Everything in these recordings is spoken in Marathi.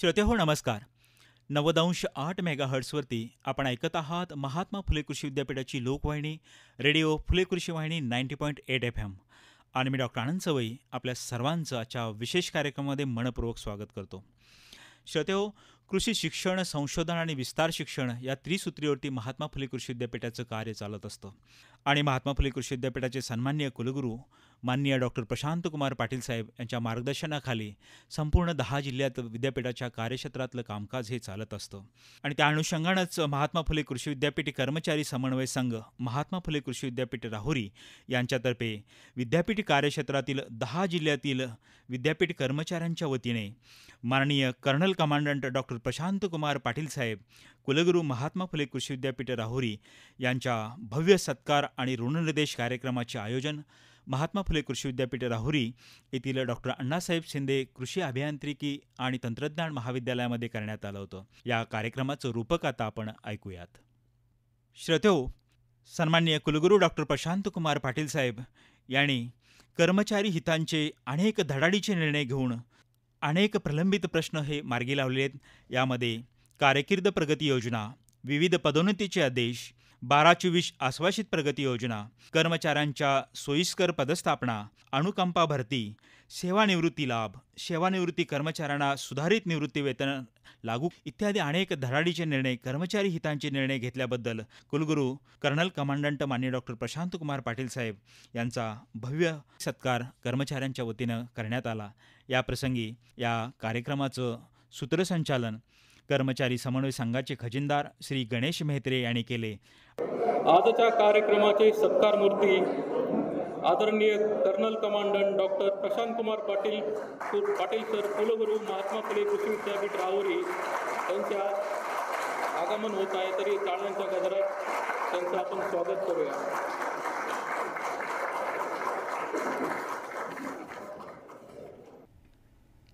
श्रोते हो नमस्कार. 90.8 मेगाहर्ट्झवरती आपण ऐकत आहात महात्मा फुले कृषी विद्यापीठाची लोकवाहिनी रेडिओ फुले कृषी वाहिनी 90.8 FM. आणि मी डॉक्टर आनंद सवई आपल्या सर्वांचं आजच्या विशेष कार्यक्रमामध्ये मनपूर्वक स्वागत करतो. श्रोते हो, कृषी शिक्षण, संशोधन आणि विस्तार शिक्षण या त्रिसूत्रीवरती महात्मा फुले कृषी विद्यापीठाचं कार्य चालत असतं. आणि महात्मा फुले कृषी विद्यापीठाचे सन्माननीय कुलगुरू माननीय डॉक्टर प्रशांत कुमार पाटील साहेब यांच्या मार्गदर्शनाखाली संपूर्ण 10 जिल्ह्यात विद्यापीठाच्या कार्यक्षेत्रातलं कामकाज हे चालत असतं. आणि त्या अनुषंगानंच महात्मा फुले कृषी विद्यापीठ कर्मचारी समन्वय संघ महात्मा फुले कृषी विद्यापीठ राहुरी यांच्यातर्फे विद्यापीठ कार्यक्षेत्रातील 10 जिल्ह्यातील विद्यापीठ कर्मचाऱ्यांच्या वतीने माननीय colonel commandant doctor Prashant Kumar Patil साहेब कुलगुरू महात्मा फुले कृषी विद्यापीठ राहुरी यांच्या भव्य सत्कार आणि ऋणनिर्देश कार्यक्रमाचे आयोजन महात्मा फुले कृषी विद्यापीठ राहुरी येथील डॉक्टर अण्णासाहेब शिंदे कृषी अभियांत्रिकी आणि तंत्रज्ञान महाविद्यालयामध्ये करण्यात आलं होतं. या कार्यक्रमाचं रूपक आता आपण ऐकूयात. श्रोतेहो, सन्माननीय कुलगुरू डॉक्टर प्रशांत कुमार पाटील साहेब यांनी कर्मचारी हितांचे अनेक धडाडीचे निर्णय घेऊन अनेक प्रलंबित प्रश्न हे मार्गी लावले आहेत. यामध्ये कारकीर्द प्रगती योजना, विविध पदोन्नतीचे आदेश, 12-24 आश्वासित प्रगती योजना, कर्मचाऱ्यांच्या सोयीस्कर पदस्थापना, अनुकंपा भरती, सेवानिवृत्ती लाभ, सेवानिवृत्ती कर्मचाऱ्यांना सुधारित निवृत्ती वेतन लागू इत्यादी अनेक धडाडीचे निर्णय, कर्मचारी हितांचे निर्णय घेतल्याबद्दल कुलगुरू कर्नल कमांडंट माननीय डॉक्टर प्रशांत कुमार पाटील साहेब यांचा भव्य सत्कार कर्मचाऱ्यांच्या वतीनं करण्यात आला. या प्रसंगी या कार्यक्रमाचं सूत्रसंचालन कर्मचारी समन्वय संघाचे खजिनदार श्री गणेश मेहत्रे यांनी केले. आजच्या कार्यक्रमाचे सत्कार मूर्ती आदरणीय colonel commandant doctor Prashant Kumar Patil sir कुलगुरू महात्मा फुले कृषी विद्यापीठ राहुरी यांच्या आगमन होत आहे. तरी टाळ्यांच्या गजरात त्यांचं आपण स्वागत करूया.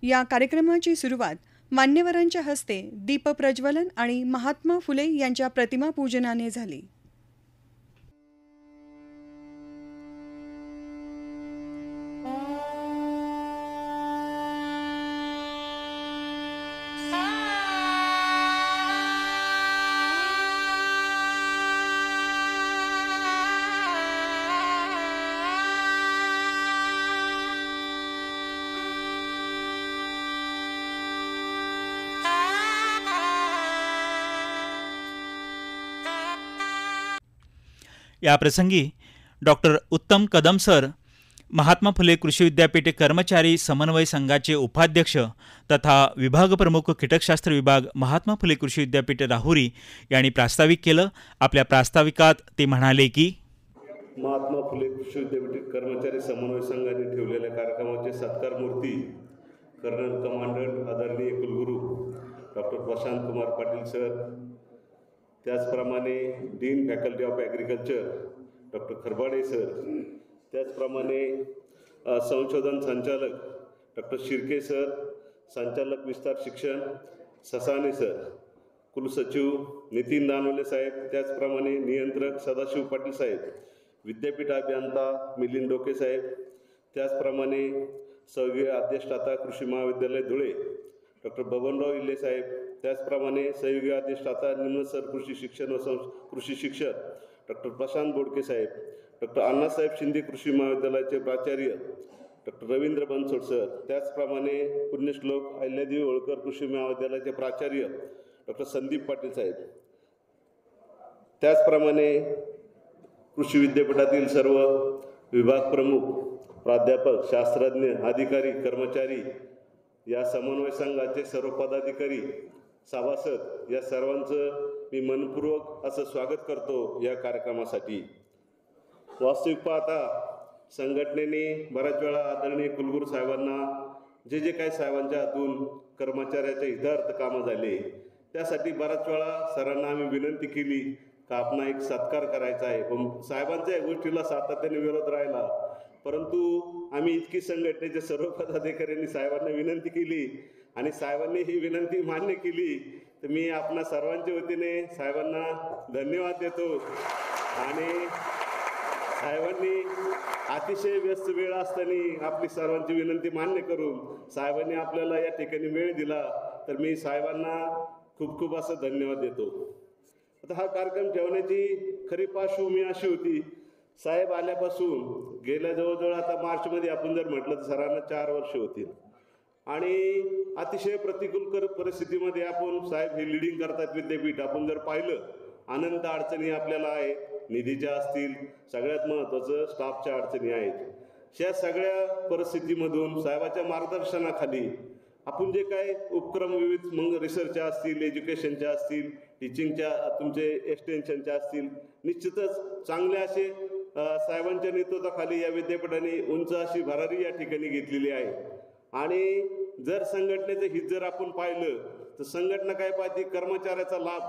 या कार्यक्रमाची सुरुवात मान्यवरांच्या हस्ते दीपप्रज्वलन आणि महात्मा फुले यांच्या प्रतिमा पूजनाने झाली. या प्रसंगी डॉक्टर उत्तम कदम सर महात्मा फुले कृषी विद्यापीठ कर्मचारी समन्वय संघाचे उपाध्यक्ष तथा विभाग प्रमुख कीटकशास्त्र विभाग महात्मा फुले कृषी विद्यापीठ राहुरी यांनी प्रास्ताविक केलं. आपल्या प्रास्ताविकात ते म्हणाले की महात्मा फुले कृषी विद्यापीठ कर्मचारी समन्वय संघाने ठेवलेल्या कार्यक्रमाचे सत्कार मूर्ती कर्नल कमांडंट आदरणीय कुलगुरू डॉक्टर प्रशांत कुमार पाटील सर, त्याचप्रमाणे dean faculty of agriculture doctor Kharbade sir, त्याचप्रमाणे संशोधन संचालक डॉक्टर शिर्के सर, संचालक विस्तार शिक्षण ससाने सर, कुलसचिव नितीन दानवले साहेब, त्याचप्रमाणे नियंत्रक सदाशिव पाटील साहेब, विद्यापीठ अभियंता मिलिंद डोके साहेब, त्याचप्रमाणे सहयोगी अधिष्ठाता कृषी महाविद्यालय धुळे डॉक्टर बबनराव इल्ले साहेब, त्याचप्रमाणे सहयोगी अधिष्ठाता निम्नस्तर कृषी शिक्षण व कृषी शिक्षक डॉक्टर प्रशांत बोडके साहेब, डॉक्टर अण्णासाहेब शिंदे कृषी महाविद्यालयाचे प्राचार्य डॉक्टर रवींद्र बनसोड सर, त्याचप्रमाणे पुण्यश्लोक अहिल्यादेवी होळकर कृषी महाविद्यालयाचे प्राचार्य डॉक्टर संदीप पाटील साहेब, त्याचप्रमाणे कृषी विद्यापीठातील सर्व विभाग प्रमुख, प्राध्यापक, शास्त्रज्ञ, अधिकारी, कर्मचारी, या समन्वय संघाचे सर्व पदाधिकारी, सभासद या सर्वांचं मी मनपूर्वक असं स्वागत करतो या कार्यक्रमासाठी. वास्तविक पाहता संघटनेने बऱ्याच वेळा आदरणीय कुलगुरू साहेबांना जे काही साहेबांच्या हातून कर्मचाऱ्याच्या हितार्थ कामं झाले त्यासाठी बऱ्याच वेळा सरांना आम्ही विनंती केली का आपण एक सत्कार करायचा आहे. पण साहेबांच्या या गोष्टीला सातत्याने विरोध राहिला, परंतु आम्ही इतकी संघटनेचे सर्व पदाधिकाऱ्यांनी साहेबांना विनंती केली आणि साहेबांनी ही विनंती मान्य केली. तर मी आपणा सर्वांच्या वतीने साहेबांना धन्यवाद देतो. आणि साहेबांनी अतिशय व्यस्त वेळ असताना आपली सर्वांची विनंती मान्य करून साहेबांनी आपल्याला या ठिकाणी वेळ दिला तर मी साहेबांना खूप खूप असं धन्यवाद देतो. आता हा कार्यक्रम ठेवण्याची खरी पार्श्वभूमी अशी होती, साहेब आल्यापासून गेल्या जवळजवळ आता मार्चमध्ये आपण जर म्हटलं तर सरांना 4 वर्ष होतील आणि अतिशय प्रतिकूल परिस्थितीमध्ये आपण साहेब हे लिडिंग करतात विद्यापीठ. आपण जर पाहिलं अनंत अडचणी आपल्याला आहे, निधीच्या असतील, सगळ्यात महत्त्वाचं स्टाफच्या अडचणी आहेत. ह्या सगळ्या परिस्थितीमधून साहेबाच्या मार्गदर्शनाखाली आपण जे काय उपक्रम विविध मग रिसर्चच्या असतील, एज्युकेशनच्या असतील, टीचिंगच्या तुमचे एक्सटेन्शनच्या असतील, निश्चितच चांगले असे साहेबांच्या नेतृत्वाखाली या विद्यापीठाने उंच अशी भरारी या ठिकाणी घेतलेली आहे. आणि जर संघटनेचं हित जर आपण पाहिलं तर संघटना काय पाहते, कर्मचाऱ्याचा लाभ.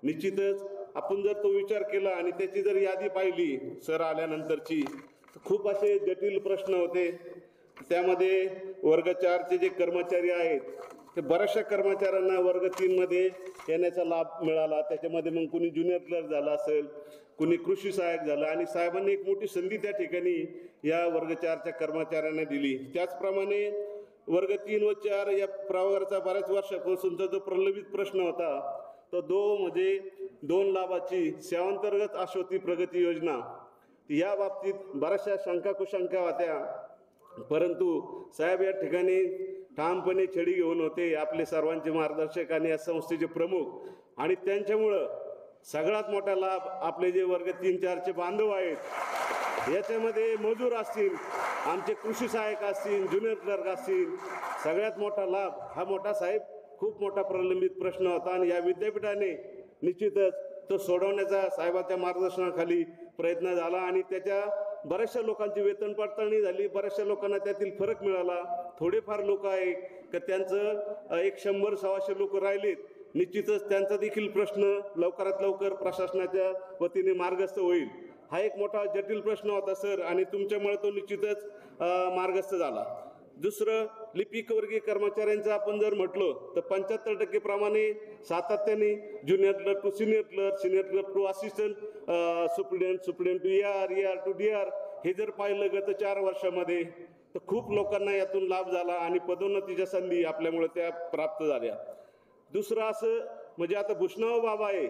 निश्चितच आपण जर तो विचार केला आणि त्याची जर यादी पाहिली सर आल्यानंतरची, तर खूप असे जटिल प्रश्न होते. त्यामध्ये वर्ग 4चे जे कर्मचारी आहेत ते बऱ्याचशा कर्मचाऱ्यांना वर्ग 3मध्ये येण्याचा लाभ मिळाला. त्याच्यामध्ये मग कुणी ज्युनियर क्लर्क झाला असेल, कुणी कृषी सहाय्यक झालं आणि साहेबांनी एक मोठी संधी त्या ठिकाणी या वर्ग 4च्या कर्मचाऱ्यांना दिली. त्याचप्रमाणे वर्ग 3 व 4 या प्रवर्गाचा बऱ्याच वर्षापासूनचा जो प्रलंबित प्रश्न होता तो म्हणजे 2 लाभाची सेवांतर्गत आश्वती प्रगती योजना, या बाबतीत बऱ्याचशा शंका कुशंका होत्या. परंतु साहेब या ठिकाणी ठामपणे छडी घेऊन होते, आपले सर्वांचे मार्गदर्शक आणि या संस्थेचे प्रमुख. आणि त्यांच्यामुळं सगळ्यात मोठा लाभ आपले जे वर्ग 3-4चे बांधव आहेत, याच्यामध्ये मजूर असतील, आमचे कृषी सहाय्यक असतील, ज्युनियर क्लर्क असतील, सगळ्यात मोठा लाभ हा मोठा साहेब खूप मोठा प्रलंबित प्रश्न होता आणि या विद्यापीठाने निश्चितच तो सोडवण्याचा साहेबांच्या मार्गदर्शनाखाली प्रयत्न झाला आणि त्याच्या बऱ्याचशा लोकांची वेतन पडताळणी झाली. बऱ्याचशा लोकांना त्यातील फरक मिळाला. थोडेफार लोक आहे की त्यांचं एक 100-125 लोक राहिलेत, निश्चितच त्यांचा देखील प्रश्न लवकरात लवकर प्रशासनाच्या वतीने मार्गस्थ होईल. हा एक मोठा जटिल प्रश्न होता सर आणि तुमच्यामुळे तो निश्चितच मार्गस्थ झाला. दुसरं, लिपिकवर्गीय कर्मचाऱ्यांचं आपण जर म्हटलं तर 75% प्रमाणे सातत्याने junior clerk to senior clerk, senior clerk to assistant superintendent to ER to DR हे जर पाहिलं गत 4 वर्षामध्ये तर खूप लोकांना यातून लाभ झाला आणि पदोन्नतीच्या संधी आपल्यामुळे त्या प्राप्त झाल्या. दुसरं असं म्हणजे आता भूषणाव बाब आहे,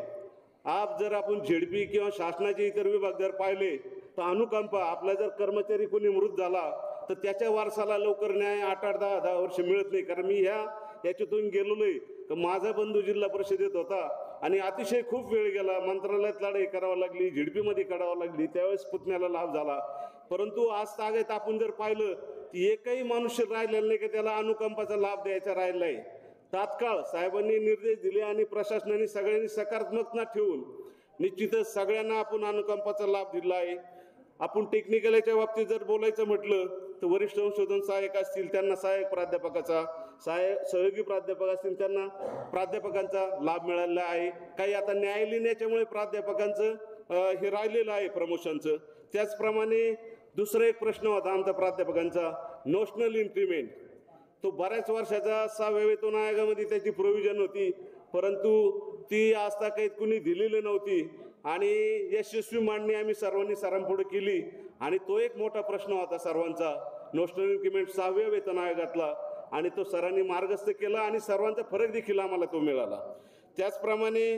आप जर आपण झेडपी किंवा शासनाचे इतर विभाग जर पाहिले तर अनुकंपा, आपला जर कर्मचारी कोणी मृत झाला तर त्याच्या वारसाला लवकर न्याय 8-8, 10-10 वर्ष मिळत नाही. कारण मी याच्यातून गेलेलो आहे तर माझा बंधू जिल्हा परिषदेत होता आणि अतिशय खूप वेळ गेला, मंत्रालयात लढाई करावी लागली, झेडपीमध्ये काढावं लागली, त्यावेळेस पुतण्याला लाभ झाला. परंतु आज तागेत आपण जर पाहिलं की एकही मनुष्य राहिलेला नाही की त्याला अनुकंपाचा लाभ द्यायचा राहिला आहे. तात्काळ साहेबांनी निर्देश दिले आणि प्रशासनाने सगळ्यांनी सकारात्मकता ठेवून निश्चितच सगळ्यांना आपण अनुकंपाचा लाभ दिला आहे. आपण टेक्निकल याच्या बाबतीत जर बोलायचं म्हटलं तर वरिष्ठ संशोधन सहाय्यक असतील त्यांना सहाय्यक प्राध्यापकाचा, सहयोगी प्राध्यापक असतील त्यांना प्राध्यापकांचा लाभ मिळालेला आहे. काही आता न्यायालयीन याच्यामुळे प्राध्यापकांचं हे राहिलेलं आहे प्रमोशनचं. त्याचप्रमाणे दुसरा एक प्रश्न होता आमचा प्राध्यापकांचा, नोशनल इन्क्रीमेंट. तो बऱ्याच वर्षाचा 6व्या वेतन आयोगामध्ये त्याची प्रोव्हिजन होती, परंतु ती आजतागायत कुणी दिलेली नव्हती आणि यशस्वी मांडणी आम्ही सर्वांनी सरांपुढे केली आणि तो एक मोठा प्रश्न होता सर्वांचा, नॅशनल इन्क्रीमेंट 6व्या वेतन आयोगातला, आणि तो सरांनी मार्गस्थ केला आणि सर्वांचा फरक देखील आम्हाला तो मिळाला. त्याचप्रमाणे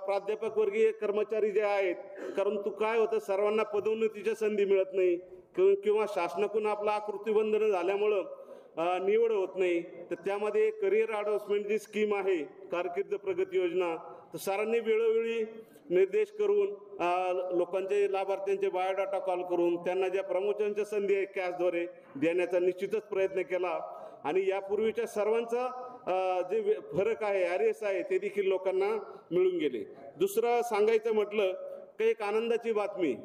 प्राध्यापक वर्गीय कर्मचारी जे आहेत, कारण तू काय होतं सर्वांना पदोन्नतीच्या संधी मिळत नाही किंवा शासनाकडून आपला आकृतीबंधन झाल्यामुळं निवड होत नाही, तर त्यामध्ये करिअर ॲडव्हान्समेंट जी स्कीम आहे, कारकीर्द प्रगती योजना, तर सरांनी वेळोवेळी निर्देश करून लोकांचे लाभार्थ्यांचे बायोडाटा कॉल करून त्यांना ज्या प्रमोशनच्या संधी आहे कॅशद्वारे देण्याचा निश्चितच प्रयत्न केला आणि यापूर्वीच्या सर्वांचा जे फरक आहे RS आहे ते देखील लोकांना मिळून गेले. दुसरं सांगायचं म्हटलं की एक आनंदाची बातमी,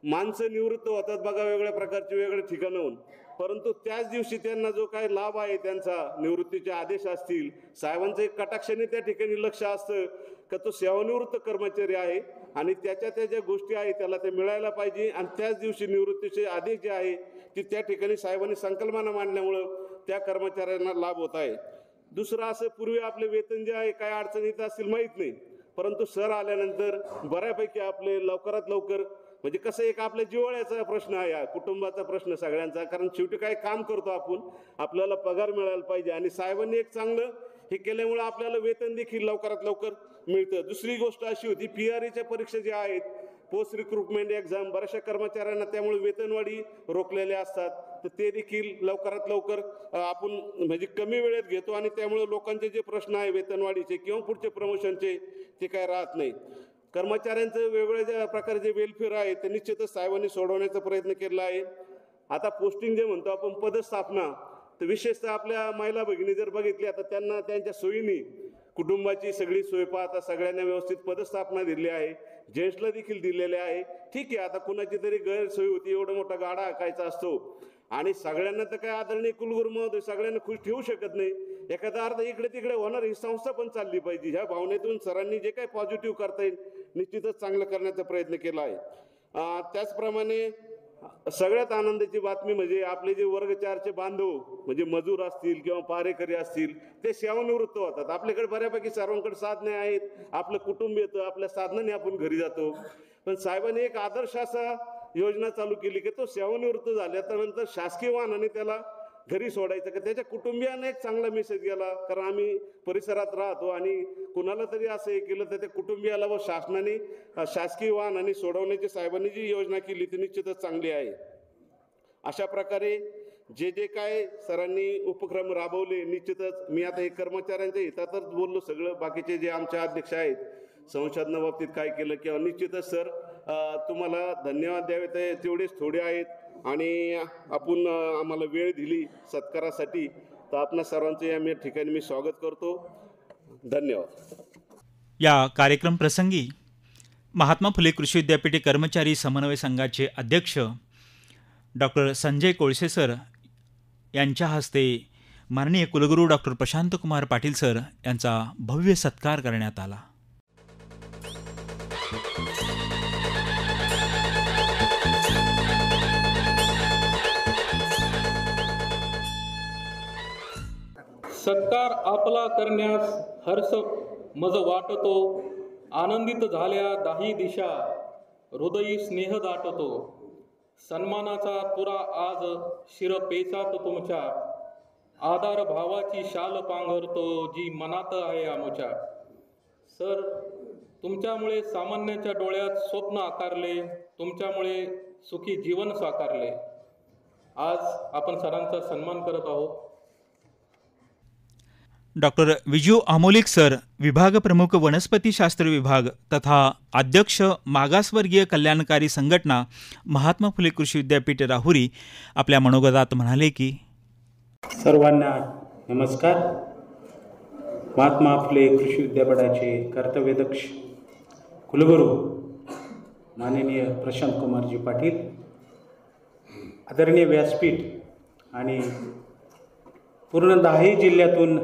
माणसं निवृत्त होतात बघा वेगळ्या प्रकारचे वेगळ्या ठिकाणाहून, परंतु त्याच दिवशी त्यांना जो काही लाभ आहे त्यांचा निवृत्तीचे आदेश असतील, साहेबांचं एक कटाक्षाने त्या ठिकाणी लक्ष असतं का तो सेवानिवृत्त कर्मचारी आहे आणि त्याच्या ज्या गोष्टी आहेत त्याला ते मिळायला पाहिजे आणि त्याच दिवशी निवृत्तीचे आदेश जे आहे ते त्या ठिकाणी साहेबांनी संकल्पना मांडल्यामुळं त्या कर्मचाऱ्यांना लाभ होत आहे. दुसरं असं, पूर्वी आपले वेतन जे आहे काय अडचणीत असतील माहीत नाही, परंतु सर आल्यानंतर बऱ्यापैकी आपले लवकरात लवकर म्हणजे कसं एक आपल्या जिव्हाळ्याचा प्रश्न आहे, कुटुंबाचा प्रश्न सगळ्यांचा, कारण शेवटी काय काम करतो आपण, आपल्याला पगार मिळायला पाहिजे आणि साहेबांनी एक चांगलं हे केल्यामुळे आपल्याला वेतन देखील लवकरात लवकर मिळतं. दुसरी गोष्ट अशी होती, PRAच्या परीक्षा ज्या आहेत, पोस्ट रिक्रुटमेंट एक्झाम, बऱ्याचशा कर्मचाऱ्यांना त्यामुळे वेतनवाढी रोखलेल्या असतात, तर ते देखील लवकरात लवकर आपण म्हणजे कमी वेळेत घेतो आणि त्यामुळे लोकांचे जे प्रश्न आहे वेतनवाढीचे किंवा पुढचे प्रमोशनचे ते काय राहत नाही. कर्मचाऱ्यांचं वेगवेगळ्या प्रकारे जे वेलफेअर आहे ते निश्चितच साहेबांनी सोडवण्याचा प्रयत्न केला आहे. आता पोस्टिंग जे म्हणतो आपण पदस्थापना, तर विशेषतः आपल्या महिला भगिनी जर बघितल्या तर त्यांना त्यांच्या सोयीने कुटुंबाची सगळी सोय पाहता सगळ्यांना व्यवस्थित पदस्थापना दिली आहे. जेंट्सला देखील दिलेले आहे. ठीक आहे, आता कुणाची तरी गैरसोय होती, एवढा मोठा गाडा हाकायचा असतो आणि सगळ्यांना तर काय आदरणीय कुलगुरू महोदय सगळ्यांना खुश ठेवू शकत नाही. एखादा अर्थ इकडे तिकडे होणार, ही संस्था पण चालली पाहिजे. ह्या भावनेतून सरांनी जे काही पॉझिटिव्ह करता येईल निश्चितच चांगलं करण्याचा प्रयत्न केला आहे. त्याचप्रमाणे सगळ्यात आनंदाची बातमी म्हणजे आपले जे वर्ग 4चे बांधव म्हणजे मजूर असतील किंवा पारेकरी असतील ते सेवानिवृत्त होतात. आपल्याकडे बऱ्यापैकी सर्वांकडे साधने आहेत, आपलं कुटुंब येतं, आपल्या साधनाने आपण घरी जातो. पण साहेबांनी एक आदर्श असा योजना चालू केली की तो सेवानिवृत्त झाल्यानंतर शासकीय वाहनाने त्याला घरी सोडायचं, की त्याच्या कुटुंबियांना एक चांगला मेसेज गेला. कारण आम्ही परिसरात राहतो आणि कुणाला तरी असं हे केलं तर त्या कुटुंबियाला व शासनाने शासकीय वाहनाने सोडवण्याची साहेबांनी जी योजना केली ती निश्चितच चांगली आहे. अशा प्रकारे जे जे काय सरांनी उपक्रम राबवले निश्चितच मी आता हे कर्मचाऱ्यांच्या हितातच बोललो सगळं. बाकीचे जे आमचे अध्यक्ष आहेत संशोधनाबाबतीत काय केलं किंवा निश्चितच सर तुम्हाला धन्यवाद द्यावे तेवढेच थोडे आहेत आणि आपण आम्हाला वेळ दिली सत्कारासाठी, तर आपणा सर्वांचं या ठिकाणी मी स्वागत करतो. धन्यवाद. या कार्यक्रम प्रसंगी महात्मा फुले कृषी विद्यापीठ कर्मचारी समन्वय संघाचे अध्यक्ष डॉक्टर संजय कोळसे सर यांच्या हस्ते माननीय कुलगुरू डॉक्टर प्रशांत कुमार पाटील सर यांचा भव्य सत्कार करण्यात आला. सत्कार आपला करण्यास हर्ष मज वाटतो, आनंदित झाल्या दाही दिशा हृदयी स्नेह दाटतो. सन्मानाचा तुरा आज शिर पेचात तुमच्या, आधार भावाची शाल पांघरतो जी मनात आहे आमच्या. सर, तुमच्यामुळे सामान्याच्या डोळ्यात स्वप्न आकारले, तुमच्यामुळे सुखी जीवन साकारले. आज आपण सरांचा सन्मान करत आहोत. डॉक्टर विजू आमोलिक सर, विभाग प्रमुख वनस्पतीशास्त्र विभाग तथा अध्यक्ष मागासवर्गीय कल्याणकारी संघटना महात्मा फुले कृषी विद्यापीठ राहुरी आपल्या मनोगतात म्हणाले की सर्वांना नमस्कार. महात्मा फुले कृषी विद्यापीठाचे कर्तव्यदक्ष कुलगुरू माननीय प्रशांत कुमारजी पाटील, आदरणीय व्यासपीठ आणि पूर्ण 10 जिल्ह्यातून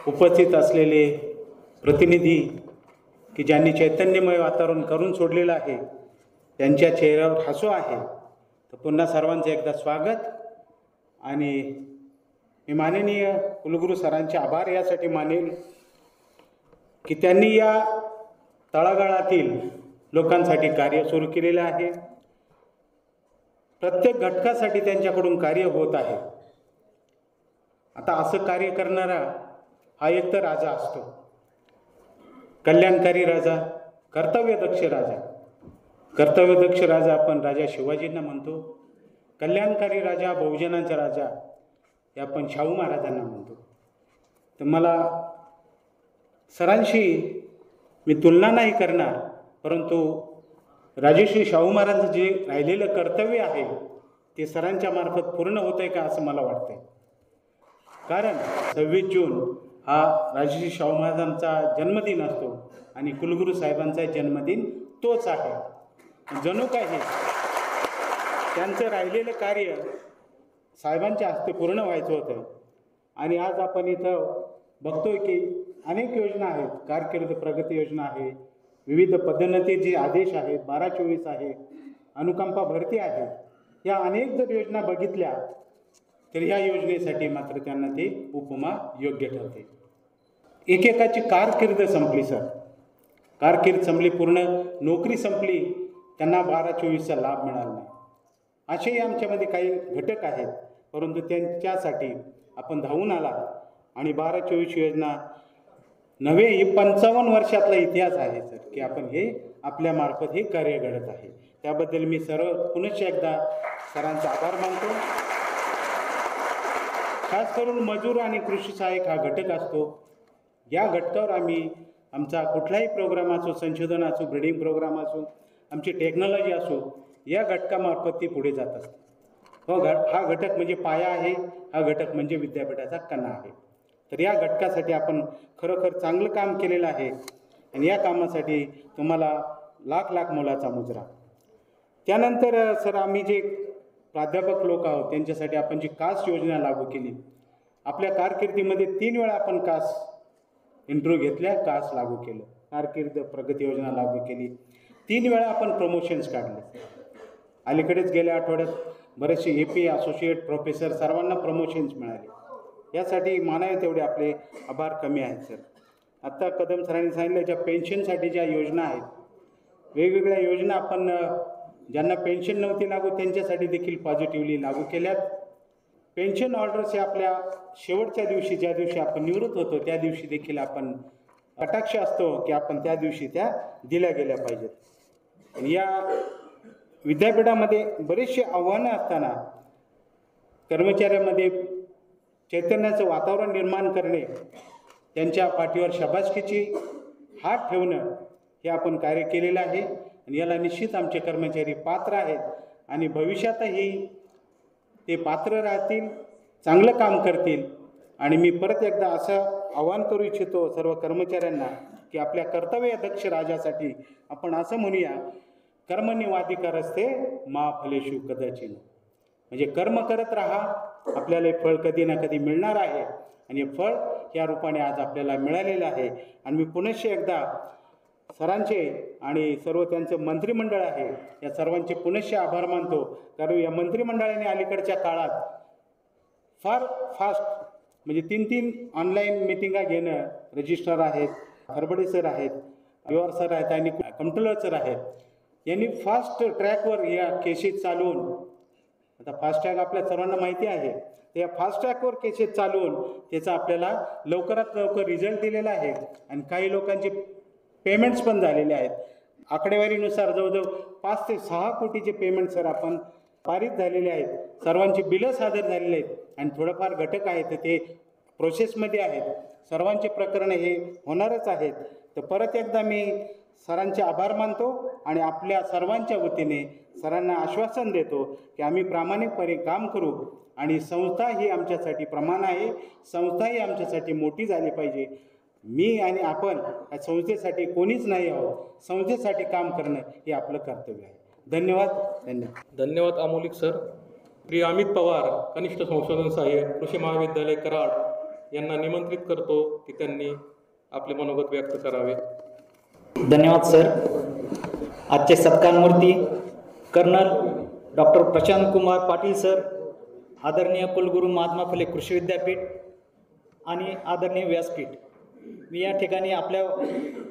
उपस्थित असलेले प्रतिनिधी की ज्यांनी चैतन्यमय वातावरण करून सोडलेलं आहे, त्यांच्या चेहऱ्यावर हसू आहे. तर पुन्हा सर्वांचं एकदा स्वागत. आणि मी माननीय कुलगुरू सरांचे आभार यासाठी मानेल की त्यांनी या तळागाळातील लोकांसाठी कार्य सुरू केलेलं आहे. प्रत्येक घटकासाठी त्यांच्याकडून कार्य होत आहे. आता असं कार्य करणारा हा एक तर राजा असतो, कल्याणकारी राजा, कर्तव्यदक्ष राजा. कर्तव्यदक्ष राजा आपण राजा शिवाजींना म्हणतो, कल्याणकारी राजा, बहुजनांचा राजा हे आपण शाहू महाराजांना म्हणतो. तर मला सरांशी मी तुलना नाही करणार, परंतु राजश्री शाहू महाराजांचं जे राहिलेलं कर्तव्य आहे ते सरांच्या मार्फत पूर्ण होत आहे का असं मला वाटतंय. कारण 26 जून हा राजश्री शाहू महाराजांचा जन्मदिन असतो आणि कुलगुरू साहेबांचा जन्मदिन तोच आहे. जणू काय हे त्यांचं राहिलेलं कार्य साहेबांच्या हस्ते पूर्ण व्हायचं होतं. आणि आज आपण इथं बघतोय की अनेक योजना आहेत, कारकीर्द प्रगती योजना आहे, विविध पदोन्नती जे आदेश आहेत, 12-24 आहे, अनुकंपा भरती आहे. या अनेक जर योजना बघितल्या तर ह्या योजनेसाठी मात्र त्यांना ती उपमा योग्य ठरते. एकेकाची कारकीर्द संपली सर, कारकीर्द संपली, पूर्ण नोकरी संपली, त्यांना 12-24चा लाभ मिळाला नाही. असेही आमच्यामध्ये काही घटक आहेत, परंतु त्यांच्यासाठी आपण धावून आला आणि 12-24 योजना नव्हे, ही 55 वर्षातला इतिहास आहे सर, की आपण हे आपल्यामार्फत हे कार्य घडत आहे. त्याबद्दल मी पुनश्च एकदा सरांचा आभार मानतो. खास करून मजूर आणि कृषी सहाय्यक हा घटक असतो. या घटकावर आम्ही आमचा कुठलाही प्रोग्राम असो, संशोधन असो, ब्रीडिंग प्रोग्राम असो, आमची टेक्नॉलॉजी असो, या घटकामार्फत ती पुढे जात असते. हा घटक म्हणजे पाया आहे, हा घटक म्हणजे विद्यापीठाचा कणा आहे. तर या घटकासाठी आपण खरोखर चांगलं काम केलेलं आहे आणि या कामासाठी तुम्हाला लाख लाख मोलाचा मुजरा. त्यानंतर सर आम्ही जे प्राध्यापक लोक आहोत त्यांच्यासाठी आपण जी कास्ट योजना लागू केली. आपल्या कारकिर्दीमध्ये 3 वेळा आपण कास्ट इंटरव्ह्यू घेतल्या, कास्ट लागू केलं, कारकीर्द प्रगती योजना लागू केली. 3 वेळा आपण प्रमोशन्स काढले. अलीकडेच गेल्या आठवड्यात बरेचसे AP, असोसिएट, प्रोफेसर सर्वांना प्रमोशन्स मिळाले. यासाठी मानावे तेवढे आपले आभार कमी आहेत सर. आत्ता कदम सरांनी सांगितलं ज्या पेन्शनसाठी ज्या योजना आहेत, वेगवेगळ्या योजना आपण ज्यांना पेन्शन नव्हती लागू त्यांच्यासाठी देखील पॉझिटिव्हली लागू केल्यात. पेन्शन ऑर्डर्स हे आपल्या शेवटच्या दिवशी, ज्या दिवशी आपण निवृत्त होतो त्या दिवशी देखील आपण कटाक्ष असतो की आपण त्या दिवशी त्या दिल्या गेल्या पाहिजेत. या विद्यापीठामध्ये बरेचसे आव्हानं असताना कर्मचाऱ्यांमध्ये चैतन्याचं वातावरण निर्माण करणे, त्यांच्या पाठीवर शाबासकीची हात ठेवणं, हे आपण कार्य केलेलं आहे आणि याला निश्चित आमचे कर्मचारी पात्र आहेत आणि भविष्यातही ते पात्र राहतील, चांगलं काम करतील. आणि मी परत एकदा असं आवाहन करू इच्छितो सर्व कर्मचाऱ्यांना की आपल्या कर्तव्यदक्ष राजासाठी आपण असं म्हणूया, कर्मण्यवाधिकारस्ते मा फलेषु कदाचिन. म्हणजे कर्म करत राहा, आपल्याला फळ कधी ना कधी मिळणार आहे आणि फळ या रूपाने आज आपल्याला मिळालेलं आहे. आणि मी पुनश्च एकदा सरांचे आणि सर्व त्यांचं मंत्रिमंडळ आहे या सर्वांचे पुनश्च आभार मानतो. कारण या मंत्रिमंडळाने अलीकडच्या काळात फार फास्ट म्हणजे 3 ऑनलाईन मिटिंगा घेणं, रजिस्ट्रार आहेत, खरबडे सर आहेत, पवार सर आहेत आणि कंट्रोलर सर आहेत, यांनी फास्ट ट्रॅकवर या केसेस चालवून, आता फास्टॅग आपल्या सर्वांना माहिती आहे, तर या फास्टॅगवर केसेस चालवून त्याचा आपल्याला लवकरात लवकर रिझल्ट दिलेला आहे आणि काही लोकांचे पेमेंट्स पण झालेले आहेत. आकडेवारीनुसार जवळजवळ 5 ते 6 कोटीचे पेमेंट सर आपण पारित झालेले आहेत. सर्वांची बिलं सादर झालेले आहेत आणि थोडंफार घटक आहेत ते प्रोसेसमध्ये आहेत. सर्वांचे प्रकरण हे होणारच आहेत. तर परत एकदा मी सरांचे आभार मानतो आणि आपल्या सर्वांच्या वतीने सरांना आश्वासन देतो की आम्ही प्रामाणिकपणे काम करू आणि संस्था ही आमच्यासाठी प्रमाण आहे, संस्था ही आमच्यासाठी मोठी झाली पाहिजे. मी आणि आपण या संस्थेसाठी कोणीच नाही आहोत, संस्थेसाठी काम करणं हे आपलं कर्तव्य आहे. धन्यवाद. धन्यवाद अमोलिक सर. श्री अमित पवार, कनिष्ठ संशोधन सहाय्यक, कृषी महाविद्यालय कराड यांना निमंत्रित करतो की त्यांनी आपले मनोगत व्यक्त करावे. धन्यवाद सर. आजचे सत्कारमूर्ती colonel doctor Prashant Kumar Patil sir, आदरणीय कुलगुरू महात्मा फुले कृषी विद्यापीठ आणि आदरणीय व्यासपीठ. मी या ठिकाणी आपल्या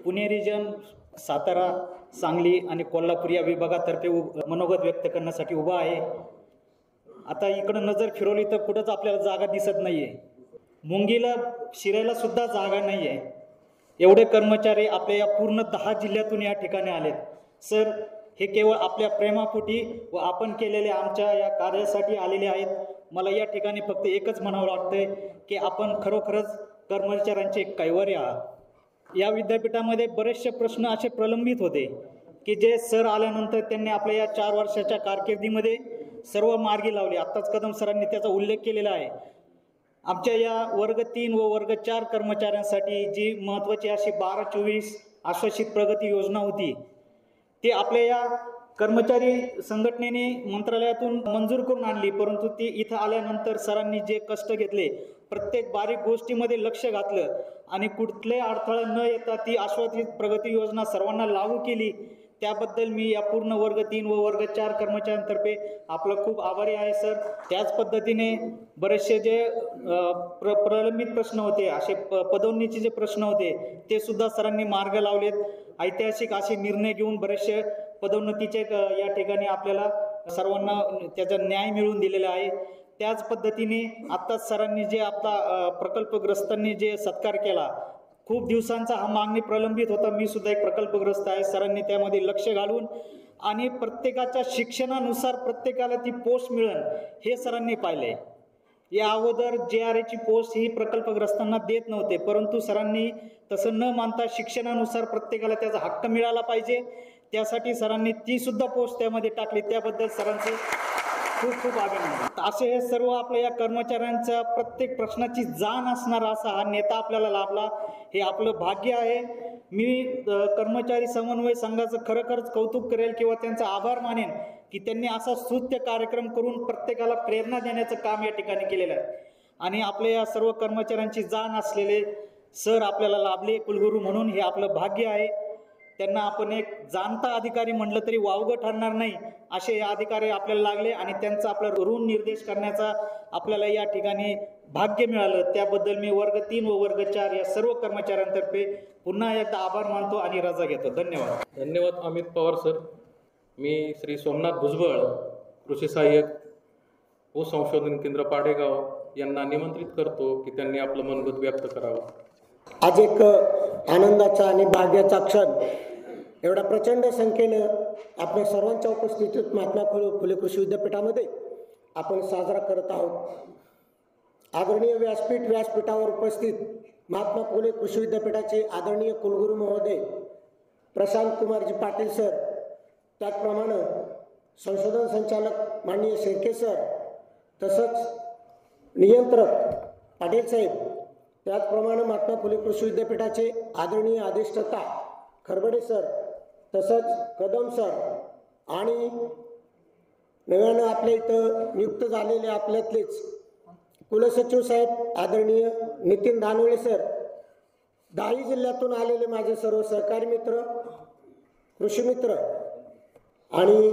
पुणे रिजन, सातारा, सांगली आणि कोल्हापूर या विभागातर्फे मनोगत व्यक्त करण्यासाठी उभा आहे. आता इकडं नजर फिरवली तर कुठंच आपल्याला जागा दिसत नाही आहे. मुंगीला शिरायला सुद्धा जागा नाही आहे. एवढे कर्मचारी आपल्या या पूर्ण 10 जिल्ह्यातून या ठिकाणी आलेत. सर, हे केवळ आपल्या प्रेमापोटी व आपण केलेल्या आमच्या या कार्यासाठी आलेले आहेत. मला या ठिकाणी फक्त एकच म्हणावं वाटतंय की आपण खरोखरच कर्मचाऱ्यांचे कैवारी आहात. या विद्यापीठामध्ये बरेचसे प्रश्न असे प्रलंबित होते की जे सर आल्यानंतर त्यांनी आपल्या या 4 वर्षाच्या कारकिर्दीमध्ये सर्व मार्गी लावले. आत्ताच कदम सरांनी त्याचा उल्लेख केलेला आहे. आमच्या या वर्ग 3 व वर्ग 4 कर्मचाऱ्यांसाठी जी महत्त्वाची अशी 12-24 आश्वासित प्रगती योजना होती, ती आपल्या या कर्मचारी संघटनेने मंत्रालयातून मंजूर करून आणली. परंतु ती इथं आल्यानंतर सरांनी जे कष्ट घेतले, प्रत्येक बारीक गोष्टीमध्ये लक्ष घातलं आणि कुठले अडथळे न येता ती आश्वासित प्रगती योजना सर्वांना लागू केली. त्याबद्दल मी या पूर्ण वर्ग 3 व वर्ग 4 कर्मचाऱ्यांतर्फे आपलं खूप आभारी आहे सर. त्याच पद्धतीने बरेचसे जे प्रलंबित प्रश्न होते, असे पदोन्नतीचे जे प्रश्न होते, ते सुद्धा सरांनी मार्ग लावलेत. ऐतिहासिक असे निर्णय घेऊन बरेचसे पदोन्नतीचे या ठिकाणी आपल्याला सर्वांना त्याचा न्याय मिळवून दिलेला आहे. त्याच पद्धतीने आत्ताच सरांनी जे आपला प्रकल्पग्रस्तांनी जे सत्कार केला, खूप दिवसांचा हा मागणी प्रलंबित होता. मी सुद्धा एक प्रकल्पग्रस्त आहे. सरांनी त्यामध्ये लक्ष घालून आणि प्रत्येकाच्या शिक्षणानुसार प्रत्येकाला ती पोस्ट मिळेल हे सरांनी पाहिले. या अगोदर JRAची पोस्ट ही प्रकल्पग्रस्तांना देत नव्हते, परंतु सरांनी तसं न मानता शिक्षणानुसार प्रत्येकाला त्याचा हक्क मिळाला पाहिजे, त्यासाठी सरांनी ती सुद्धा पोस्ट त्यामध्ये टाकली. त्याबद्दल सरांचे खूप खूप अभिनंदन. असे हे सर्व आपल्या या कर्मचाऱ्यांच्या प्रत्येक प्रश्नाची जाण असणारा असा हा नेता आपल्याला लाभला, हे आपलं भाग्य आहे. मी कर्मचारी समन्वय संघाचं खरोखरच कौतुक करेल किंवा त्यांचा आभार मानेन की त्यांनी असा स्तुत्य कार्यक्रम करून प्रत्येकाला प्रेरणा देण्याचं काम या ठिकाणी केलेलं आहे. आणि आपल्या या सर्व कर्मचाऱ्यांची जाण असलेले सर आपल्याला लाभले कुलगुरू म्हणून, हे आपलं भाग्य आहे. त्यांना आपण एक जाणता अधिकारी म्हटलं तरी वावगं ठरणार नाही, असे हे अधिकारी आपल्याला लागले आणि त्यांचा आपला ऋण निर्देश करण्याचा आपल्याला या ठिकाणी भाग्य मिळालं. त्याबद्दल मी वर्ग 3 व वर्ग 4 या सर्व कर्मचाऱ्यांतर्फे पुन्हा एकदा आभार मानतो आणि रजा घेतो. धन्यवाद. धन्यवाद अमित पवार सर. मी श्री सोमनाथ भुजबळ, कृषी सहाय्यक व संशोधन केंद्र पाडेगाव यांना निमंत्रित करतो की त्यांनी आपलं मनोगत व्यक्त करावं. आज एक आनंदाचा आणि भाग्याचा क्षण एवढ्या प्रचंड संख्येनं आपल्या सर्वांच्या उपस्थितीत महात्मा फुले कृषी विद्यापीठामध्ये आपण साजरा करत आहोत. आदरणीय व्यासपीठावर उपस्थित महात्मा फुले कृषी विद्यापीठाचे आदरणीय कुलगुरू महोदय प्रशांत कुमारजी पाटील सर, त्याचप्रमाणे संशोधन संचालक माननीय शेळके सर, तसंच नियंत्रक पाटील साहेब, त्याचप्रमाणे महात्मा फुले कृषी विद्यापीठाचे आदरणीय अधिष्ठाता खरबडे सर, तसंच कदम सर आणि नव्यानं आपल्या इथं नियुक्त झालेले आपल्यातलेच कुलसचिव साहेब आदरणीय नितीन दानोळे सर, 10 जिल्ह्यातून आलेले माझे सर्व सहकारी मित्र, कृषी मित्र आणि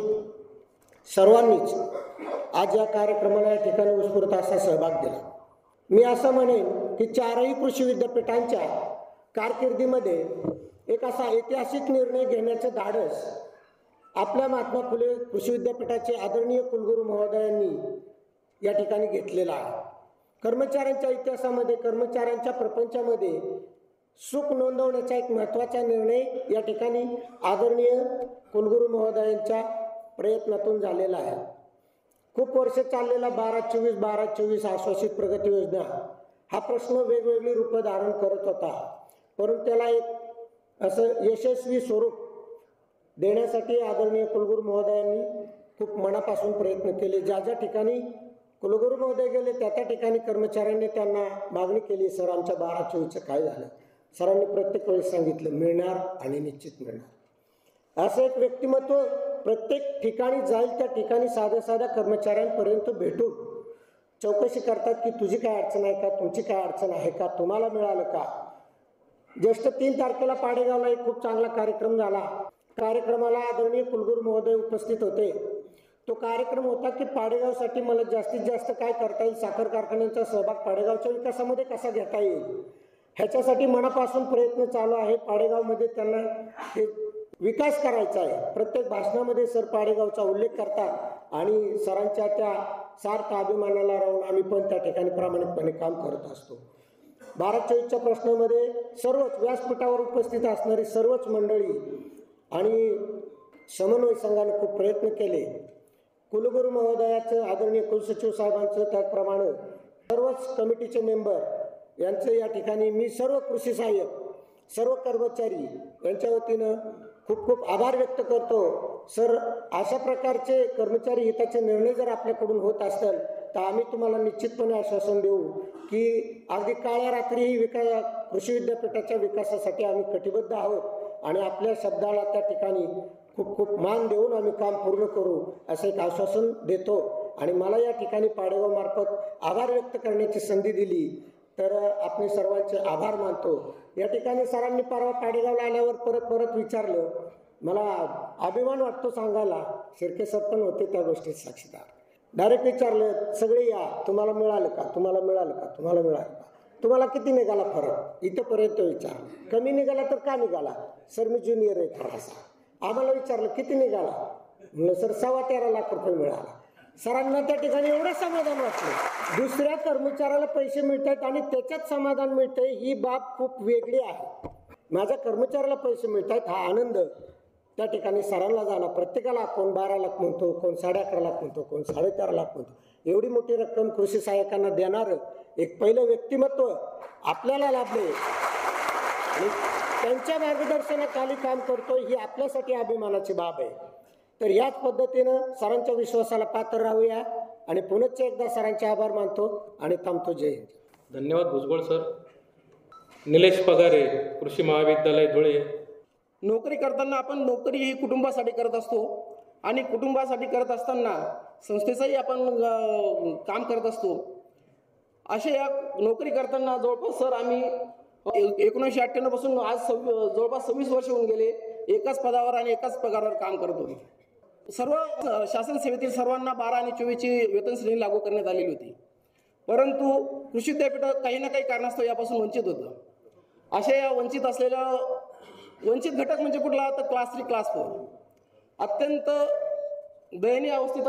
सर्वांनीच आज या कार्यक्रमाला या ठिकाणी उत्स्फूर्त असा सहभाग दिला. मी असं म्हणेन की 4ही कृषी विद्यापीठांच्या कारकिर्दीमध्ये एक असा ऐतिहासिक निर्णय घेण्याचं धाडस आपल्या महात्मा फुले कृषी विद्यापीठाचे आदरणीय कुलगुरू महोदयांनी या ठिकाणी घेतलेला आहे. कर्मचाऱ्यांच्या इतिहासामध्ये, कर्मचाऱ्यांच्या प्रपंचामध्ये सुख नोंदवण्याचा एक महत्त्वाचा निर्णय या ठिकाणी आदरणीय कुलगुरू महोदयांच्या प्रयत्नातून झालेला आहे. खूप वर्ष चाललेला 12-24 आश्वासित प्रगती योजना हा प्रश्न वेगवेगळी रूपं धारण करत होता, परंतु त्याला एक असं यशस्वी स्वरूप देण्यासाठी आदरणीय कुलगुरू महोदयांनी खूप मनापासून प्रयत्न केले. ज्या ज्या ठिकाणी कुलगुरू महोदय गेले त्या त्या ठिकाणी कर्मचाऱ्यांनी त्यांना मागणी केली, सर आमच्या 12-24चं काय झालं. सरांनी प्रत्येक वेळेस सांगितलं मिळणार आणि निश्चित मिळणार. असं एक व्यक्तिमत्व प्रत्येक ठिकाणी जाईल त्या ठिकाणी साध्या कर्मचाऱ्यांपर्यंत भेटून चौकशी करतात की तुझी काय अडचण आहे का, तुमची काय अडचण आहे का, तुम्हाला मिळालं का. ज्येष्ठ 3 तारखेला पाडेगावला एक खूप चांगला कार्यक्रम झाला. कार्यक्रमाला आदरणीय कुलगुरू महोदय उपस्थित होते. तो कार्यक्रम होता की पाडेगावसाठी मला जास्तीत जास्त काय करता येईल, साखर कारखान्यांचा सहभाग पाडेगावच्या विकासामध्ये कसा घेता येईल, ह्याच्यासाठी मनापासून प्रयत्न चालू आहे. पाडेगावमध्ये त्यांना हे विकास करायचा आहे. प्रत्येक भाषणामध्ये सर पाडेगावचा उल्लेख करतात आणि सरांच्या त्या सार्थ अभिमानाला राहून आम्ही पण त्या ठिकाणी प्रामाणिकपणे काम करत असतो. 12-24च्या प्रश्नामध्ये सर्वच व्यासपीठावर उपस्थित असणारी सर्वच मंडळी आणि समन्वय संघाने खूप प्रयत्न केले. कुलगुरू महोदयाचं, आदरणीय कुलसचिव साहेबांचं, त्याचप्रमाणे सर्वच कमिटीचे मेंबर यांचं या ठिकाणी मी सर्व कृषी सहाय्यक, सर्व कर्मचारी यांच्या वतीनं खूप खूप आभार व्यक्त करतो. सर, अशा प्रकारचे कर्मचारी हिताचे निर्णय जर आपल्याकडून होत असतील तर आम्ही तुम्हाला निश्चितपणे आश्वासन देऊ की अगदी काळ्या रात्री कृषी विद्यापीठाच्या विकासासाठी आम्ही कटिबद्ध आहोत आणि आपल्या शब्दाला त्या ठिकाणी खूप खूप मान देऊन आम्ही काम पूर्ण करू असं एक आश्वासन देतो. आणि मला या ठिकाणी पाडेगाव मार्फत आभार व्यक्त करण्याची संधी दिली तर आपले सर्वांचे आभार मानतो. या ठिकाणी सरांनी परवा पाडेगावला आल्यावर परत विचारलं, मला अभिमान वाटतो सांगायला, शिर्के सर पण होते त्या गोष्टीत साक्षीदार. डायरेक्ट विचारलं, सगळे या, तुम्हाला मिळालं का, तुम्हाला मिळालं का, तुम्हाला मिळालं का, तुम्हाला किती निघाला फरक, इथंपर्यंत विचार. कमी निघाला तर का निघाला, सर मी ज्युनियर आहे थोडासा. आम्हाला विचारलं किती निघाला, म्हणलं सर 13.25 लाख रुपये मिळाला. सरांना त्या ठिकाणी एवढं समाधान वाटलं. दुसऱ्या कर्मचाऱ्याला पैसे मिळत आहेत आणि त्याच्यात समाधान मिळतंय, ही बाब खूप वेगळी आहे. माझ्या कर्मचाऱ्याला पैसे मिळत आहेत हा आनंद त्या ठिकाणी सरांना जाणार. प्रत्येकाला कोण 12 लाख म्हणतो, कोण 11.5 लाख म्हणतो, कोण 4.5 लाख म्हणतो. एवढी मोठी रक्कम कृषी सहाय्यकांना देणारं एक पहिलं व्यक्तिमत्व आपल्याला लाभले आणि त्यांच्या मार्गदर्शनाखाली काम करतो, ही आपल्यासाठी अभिमानाची बाब आहे. तर याच पद्धतीनं सरांच्या विश्वासाला पात्र राहूया आणि पुनश्च एकदा सरांचे आभार मानतो आणि थांबतो. जय हिंद. धन्यवाद भुजबळ सर. निलेश पगारे, कृषी महाविद्यालय धुळे. नोकरी करताना आपण नोकरी ही कुटुंबासाठी करत असतो आणि कुटुंबासाठी करत असताना संस्थेचंही आपण काम करत असतो. अशा या नोकरी करताना जवळपास सर आम्ही 1998 पासून आज जवळपास 26 वर्ष होऊन गेले एकाच पदावर आणि एकाच पगारावर काम करत होतो. सर्व शासन सेवेतील सर्वांना 12 आणि 24ची वेतन श्रेणी लागू करण्यात आलेली होती, परंतु कृषी विद्यापीठ काही ना काही कारणास्तव यापासून वंचित होतं. अशा या वंचित असलेल्या वंचित घटक म्हणजे कुठला तर क्लास 3 क्लास 4 अत्यंत दयनीय अवस्थेत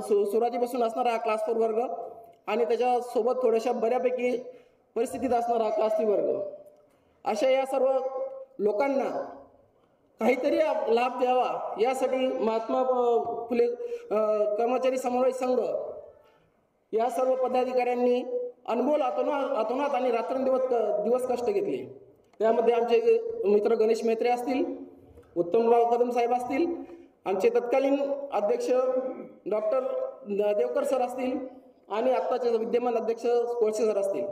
सुरुवातीपासून असणारा हा क्लास 4 वर्ग आणि त्याच्यासोबत थोड्याशा बऱ्यापैकी परिस्थितीत असणारा क्लास 3 वर्ग, अशा या सर्व लोकांना काहीतरी लाभ द्यावा यासाठी महात्मा फुले कर्मचारी समन्वय संघ या सर्व पदाधिकाऱ्यांनी अनमोल अतोनात आणि रात्रंदिवस कष्ट घेतले. त्यामध्ये आमचे मित्र गणेश मेत्रे असतील, उत्तमराव कदम साहेब असतील, आमचे तत्कालीन अध्यक्ष डॉक्टर देवकर सर असतील आणि आत्ताचे विद्यमान अध्यक्ष कोळसे सर असतील.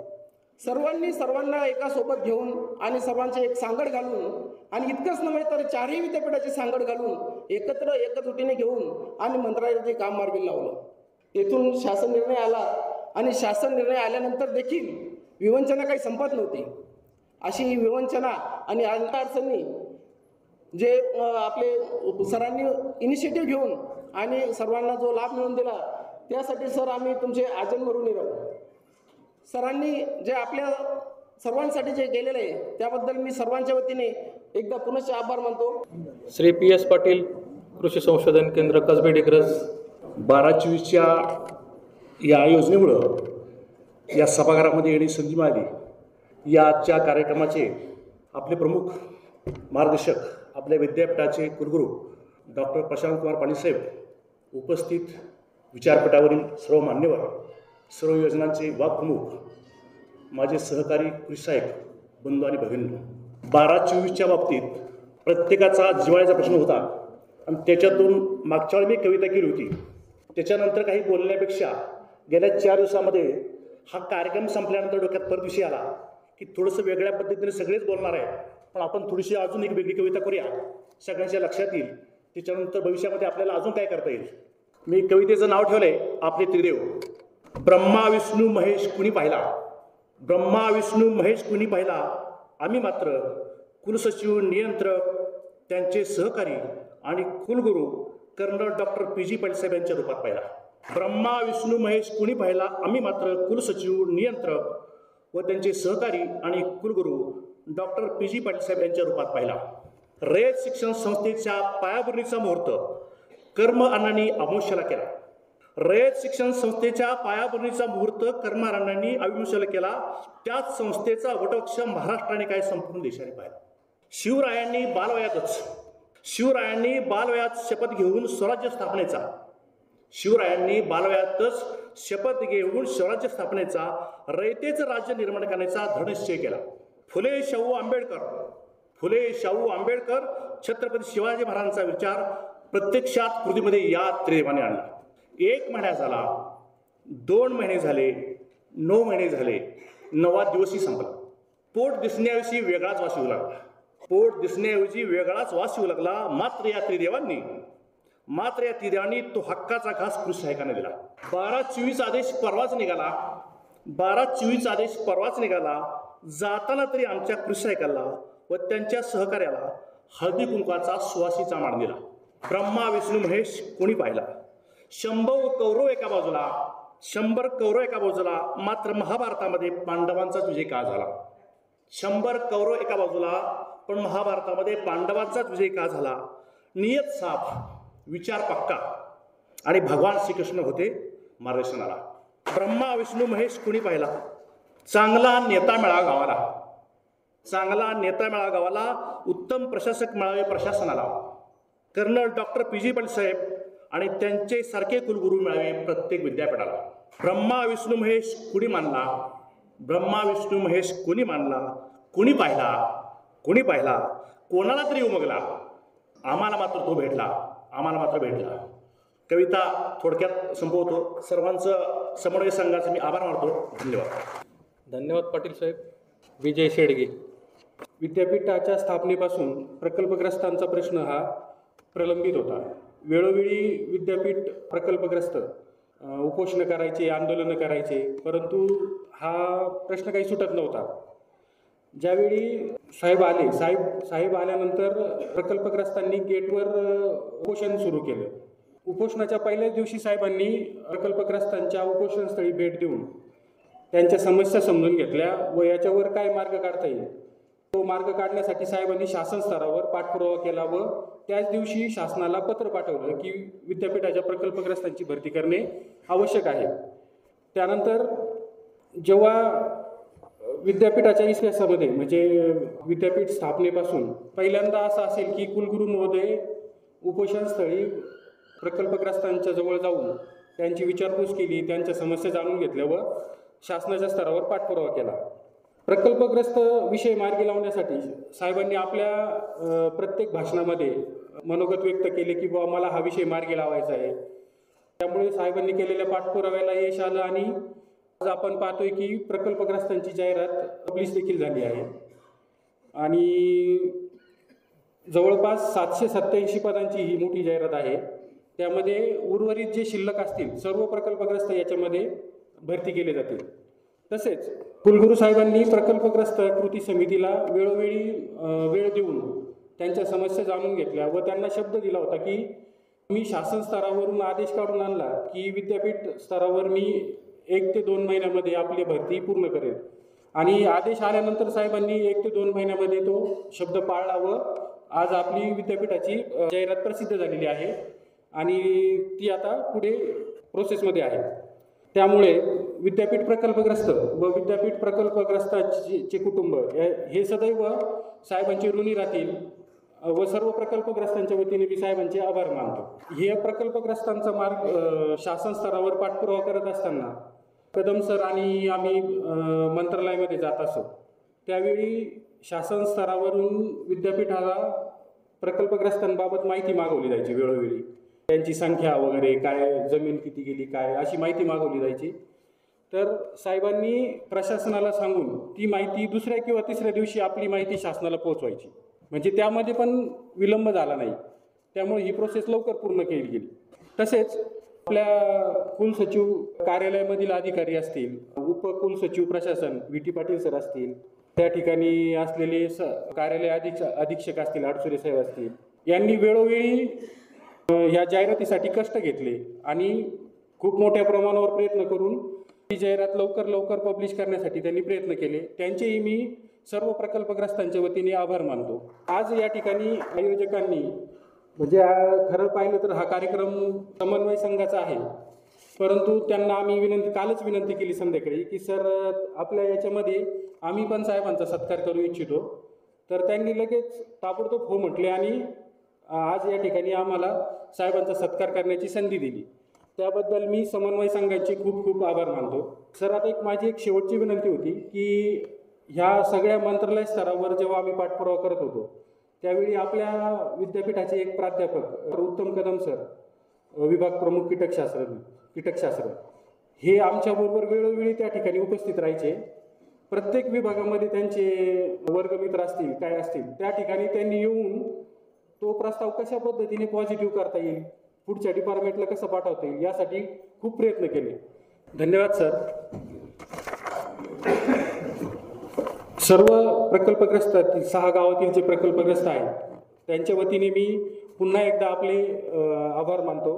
सर्वांना एका सोबत घेऊन आणि सर्वांचे एक सांगड घालून आणि इतकंच नव्हे तर 4ही विद्यापीठाची सांगड घालून एकजुटीने घेऊन आणि मंत्रालयाचे काम मार्गी लावलं. तेथून शासन निर्णय आला आणि शासन निर्णय आल्यानंतर देखील विवंचना काही संपत नव्हती. अशी विवंचना आणि अडचणी जे आपले सरांनी इनिशिएटिव्ह घेऊन आणि सर्वांना जो लाभ मिळवून दिला त्यासाठी सर आम्ही तुमचे आजन्म ऋणी राहू. सरांनी जे आपल्या सर्वांसाठी जे केलेलं आहे त्याबद्दल मी सर्वांच्या वतीने एकदा पुनश्च आभार मानतो. श्री PS पाटील, कृषी संशोधन केंद्र कसबे डिग्रज. 12-24च्या या योजनेमुळं या सभागृहामध्ये येण्याची संधी मिळाली. या आजच्या कार्यक्रमाचे आपले प्रमुख मार्गदर्शक, आपल्या विद्यापीठाचे कुलगुरू डॉक्टर प्रशांत कुमार पाटील साहेब, उपस्थित विचारपीठावरील सर्व मान्यवर, सर्व योजनांचे वागप्रमुख, माझे सहकारी कृषी सहाय्यक बंधू आणि भगिनी. 12-24च्या बाबतीत प्रत्येकाचा जिव्हाळ्याचा प्रश्न होता आणि त्याच्यातून मागच्या वेळी मी कविता केली होती. त्याच्यानंतर काही बोलण्यापेक्षा गेल्या 4 दिवसामध्ये हा कार्यक्रम संपल्यानंतर डोक्यात परत विषय आला की थोडंसं वेगळ्या पद्धतीने सगळेच बोलणार आहे, पण आपण थोडीशी अजून एक वेगळी कविता करूया, सगळ्यांच्या लक्षात येईल. त्याच्यानंतर भविष्यामध्ये आपल्याला अजून काय करता येईल. मी कवितेचं नाव ठेवलंय आपले त्रिदेव. ब्रह्मा विष्णू महेश कुणी पाहिला, ब्रह्मा विष्णू महेश कुणी पाहिला, आम्ही मात्र कुलसचिव, नियंत्रक, त्यांचे सहकारी आणि कुलगुरू कर्नल डॉक्टर PG पाटील साहेब यांच्या रूपात पाहिला. ब्रह्मा विष्णू महेश कुणी पाहिला, आम्ही मात्र कुलसचिव, नियंत्रक व त्यांचे सहकारी आणि कुलगुरू डॉक्टर PG पाटील साहेब यांच्या रूपात पाहिला. रयत शिक्षण संस्थेच्या पायाभरणीचा मुहूर्त कर्म अण्णांनी अमावस्येला केला. रयत शिक्षण संस्थेच्या पायाभरणीचा मुहूर्त कर्म अण्णांनी अमावस्येला केला. त्याच संस्थेचा वटवृक्ष महाराष्ट्राने काय संपूर्ण देशाने पाहिला. शिवरायांनी बालवयात शपथ घेऊन स्वराज्य स्थापनेचा रयतेचं राज्य निर्माण करण्याचा दृढ निश्चय केला. फुले शाहू आंबेडकर छत्रपती शिवाजी महाराजांचा विचार प्रत्यक्षात कृतीमध्ये या त्रिदेवाने आणला. 1 महिना झाला, 2 महिने झाले, 9 महिने झाले, 9वा दिवसही संपला. पोट दिसण्याऐवजी वेगळाच वास येऊ लागला. मात्र या त्रिदेवांनी तो हक्काचा घास कृषी सहाय्यकांना दिला. 12-24 आदेश परवाच निघाला. जाताना तरी आमच्या कृषी सहाय्यकाला व त्यांच्या सहकार्याला हळदी कुंकाचा सुवासीचा मान दिला. ब्रह्मा विष्णू महेश कोणी पाहिला. 100 कौरव एका बाजूला, मात्र महाभारतामध्ये पांडवांचाच विजय का झाला. 100 कौरव एका बाजूला, पण महाभारतामध्ये पांडवांचाच विजय का झाला. नियत साफ, विचार पक्का आणि भगवान श्रीकृष्ण होते मार्गदर्शनाला. ब्रह्मा विष्णू महेश कुणी पाहिला, चांगला नेता मिळा गावाला, चांगला नेता मिळा गावाला, उत्तम प्रशासक मिळावे प्रशासनाला. कर्नल डॉक्टर PG पाटील साहेब आणि त्यांचे सारखे कुलगुरू मिळावे प्रत्येक विद्यापीठाला. ब्रह्मा विष्णू महेश कुणी मानला, ब्रह्मा विष्णू महेश कुणी मानला, कुणी पाहिला, कुणी पाहिला, कोणाला तरी उमगला, आम्हाला मात्र तो भेटला, आम्हाला मात्र भेटला. कविता थोडक्यात संपवतो. सर्वांचं समन्वय संघाचे मी आभार मानतो. धन्यवाद. धन्यवाद पाटील साहेब. विजय शेडगे. विद्यापीठाच्या स्थापनेपासून प्रकल्पग्रस्तांचा प्रश्न हा प्रलंबित होता. वेळोवेळी विद्यापीठ प्रकल्पग्रस्त उपोषण करायचे, आंदोलनं करायचे, परंतु हा प्रश्न काही सुटत नव्हता. ज्यावेळी साहेब आल्यानंतर प्रकल्पग्रस्तांनी गेटवर उपोषण सुरू केलं. उपोषणाच्या पहिल्याच दिवशी साहेबांनी प्रकल्पग्रस्तांच्या उपोषणस्थळी भेट देऊन त्यांच्या समस्या समजून घेतल्या व याच्यावर काय मार्ग काढता येईल तो मार्ग काढण्यासाठी साहेबांनी शासन स्तरावर पाठपुरावा केला व त्याच दिवशी शासनाला पत्र पाठवलं की विद्यापीठाच्या प्रकल्पग्रस्तांची भरती करणे आवश्यक आहे. त्यानंतर जेव्हा विद्यापीठाच्या इतिहासामध्ये म्हणजे विद्यापीठ स्थापनेपासून पहिल्यांदा असं असेल की कुलगुरू महोदय उपोषणस्थळी प्रकल्पग्रस्तांच्या जवळ जाऊन त्यांची विचारपूस केली, त्यांच्या समस्या जाणून घेतल्या व शासनाच्या स्तरावर पाठपुरावा केला. प्रकल्पग्रस्त विषय मार्गी लावण्यासाठी साहेबांनी आपल्या प्रत्येक भाषणामध्ये मनोगत व्यक्त केले की बाबा मला हा विषय मार्गी लावायचा आहे. त्यामुळे साहेबांनी केलेल्या पाठपुराव्याला यश आलं आणि आज आपण पाहतोय की प्रकल्पग्रस्तांची जाहिरात पब्लिश देखील झाली आहे आणि जवळपास 787 पदांची ही मोठी जाहिरात आहे. त्यामध्ये उर्वरित जे शिल्लक असतील सर्व प्रकल्पग्रस्त याच्यामध्ये भरती केले जातील. तसेच कुलगुरू साहेबांनी प्रकल्पग्रस्त कृती समितीला वेळोवेळी वेळ देऊन त्यांच्या समस्या जाणून घेतल्या व त्यांना शब्द दिला होता की मी शासन स्तरावरून आदेश काढून आणला की विद्यापीठ स्तरावर मी 1 ते 2 महिन्यामध्ये आपली भरती पूर्ण करेल. आणि आदेश आल्यानंतर साहेबांनी 1 ते 2 महिन्यामध्ये तो शब्द पाळला व आज आपली विद्यापीठाची जाहिरात प्रसिद्ध झालेली आहे आणि ती आता पुढे प्रोसेसमध्ये आहे. त्यामुळे विद्यापीठ प्रकल्पग्रस्त व विद्यापीठ प्रकल्पग्रस्ताचे कुटुंब हे सदैव साहेबांचे ऋणी राहतील व सर्व प्रकल्पग्रस्तांच्या वतीने मी साहेबांचे आभार मानतो. हे प्रकल्पग्रस्तांचा मार्ग शासन स्तरावर पाठपुरावा करत असताना कदम सर आणि आम्ही मंत्रालयामध्ये जात असो त्यावेळी शासन स्तरावरून विद्यापीठाला प्रकल्पग्रस्तांबाबत माहिती मागवली जायची. वेळोवेळी त्यांची संख्या वगैरे काय, जमीन किती गेली काय, अशी माहिती मागवली जायची. तर साहेबांनी प्रशासनाला सांगून ती माहिती दुसऱ्या किंवा तिसऱ्या दिवशी आपली माहिती शासनाला पोहोचवायची. म्हणजे त्यामध्ये पण विलंब झाला नाही. त्यामुळे ही प्रोसेस लवकर पूर्ण केली गेली. तसेच आपल्या कुलसचिव कार्यालयामधील अधिकारी असतील, उपकुलसचिव प्रशासन VT पाटील सर असतील, त्या ठिकाणी असलेले कार्यालय अधीक्षक असतील, आडसुरे साहेब असतील, यांनी वेळोवेळी ह्या जाहिरातीसाठी कष्ट घेतले आणि खूप मोठ्या प्रमाणावर प्रयत्न करून ही जाहिरात लवकर पब्लिश करण्यासाठी त्यांनी प्रयत्न केले. त्यांचेही मी सर्व प्रकल्पग्रस्तांच्या वतीने आभार मानतो. आज या ठिकाणी आयोजकांनी म्हणजे खरं पाहिलं तर हा कार्यक्रम समन्वय संघाचा आहे, परंतु त्यांना आम्ही कालच विनंती केली संध्याकाळी की सर आपल्या याच्यामध्ये आम्ही पण साहेबांचा सत्कार करू इच्छितो. तर त्यांनी लगेच ताबडतोब हो म्हटले आणि आज या ठिकाणी आम्हाला साहेबांचा सत्कार करण्याची संधी दिली. त्याबद्दल मी समन्वय संघाचे खूप आभार मानतो. सर आता माझी एक शेवटची विनंती होती की ह्या सगळ्या मंत्रालय स्तरावर जेव्हा आम्ही पाठपुरावा करत होतो त्यावेळी आपल्या विद्यापीठाचे एक प्राध्यापक उत्तम कदम सर, विभाग प्रमुख कीटकशास्त्र, हे आमच्याबरोबर वेळोवेळी त्या ठिकाणी उपस्थित राहायचे. प्रत्येक विभागामध्ये त्यांचे वर्गमित्र असतील काय असतील त्या ठिकाणी त्यांनी येऊन तो प्रस्ताव कशा पद्धतीने पॉझिटिव्ह करता येईल, पुढच्या डिपार्टमेंटला कसं पाठवता येईल यासाठी खूप प्रयत्न केले. धन्यवाद सर. सर्व प्रकल्पग्रस्त 6 गावातील जे प्रकल्पग्रस्त आहेत त्यांच्या वतीने मी पुन्हा एकदा आपले आभार मानतो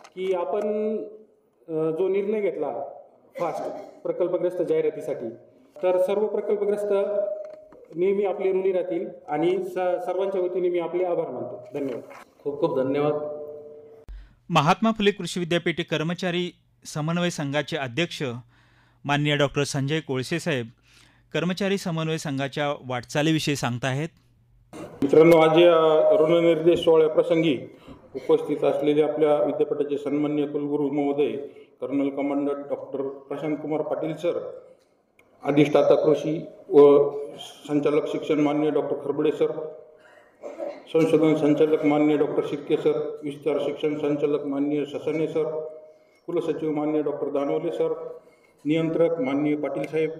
की आपण जो निर्णय घेतला फास्ट प्रकल्पग्रस्त जाहिरातीसाठी, तर सर्व प्रकल्पग्रस्त नेहमी आपले ऋणी राहतील आणि सर्वांच्या वतीने मी आपले आभार मानतो. धन्यवाद. खूप धन्यवाद. महात्मा फुले कृषी विद्यापीठ कर्मचारी समन्वय संघाचे अध्यक्ष माननीय डॉक्टर संजय कोळसे साहेब कर्मचारी समन्वय संघाच्या वाटचालीविषयी सांगताहेत. मित्रांनो, आज या ऋणनिर्देश सोहळ्याप्रसंगी उपस्थित असलेले आपल्या विद्यापीठाचे सन्माननीय कुलगुरू महोदय colonel commandant doctor Prashant Kumar Patil sir, अधिष्ठाता कृषी व संचालक शिक्षण माननीय डॉक्टर खरबडे सर, संशोधन संचालक माननीय डॉक्टर शिर्के सर, विस्तार शिक्षण संचालक माननीय ससाने सर, कुलसचिव माननीय डॉक्टर दानवले सर, नियंत्रक माननीय पाटील साहेब,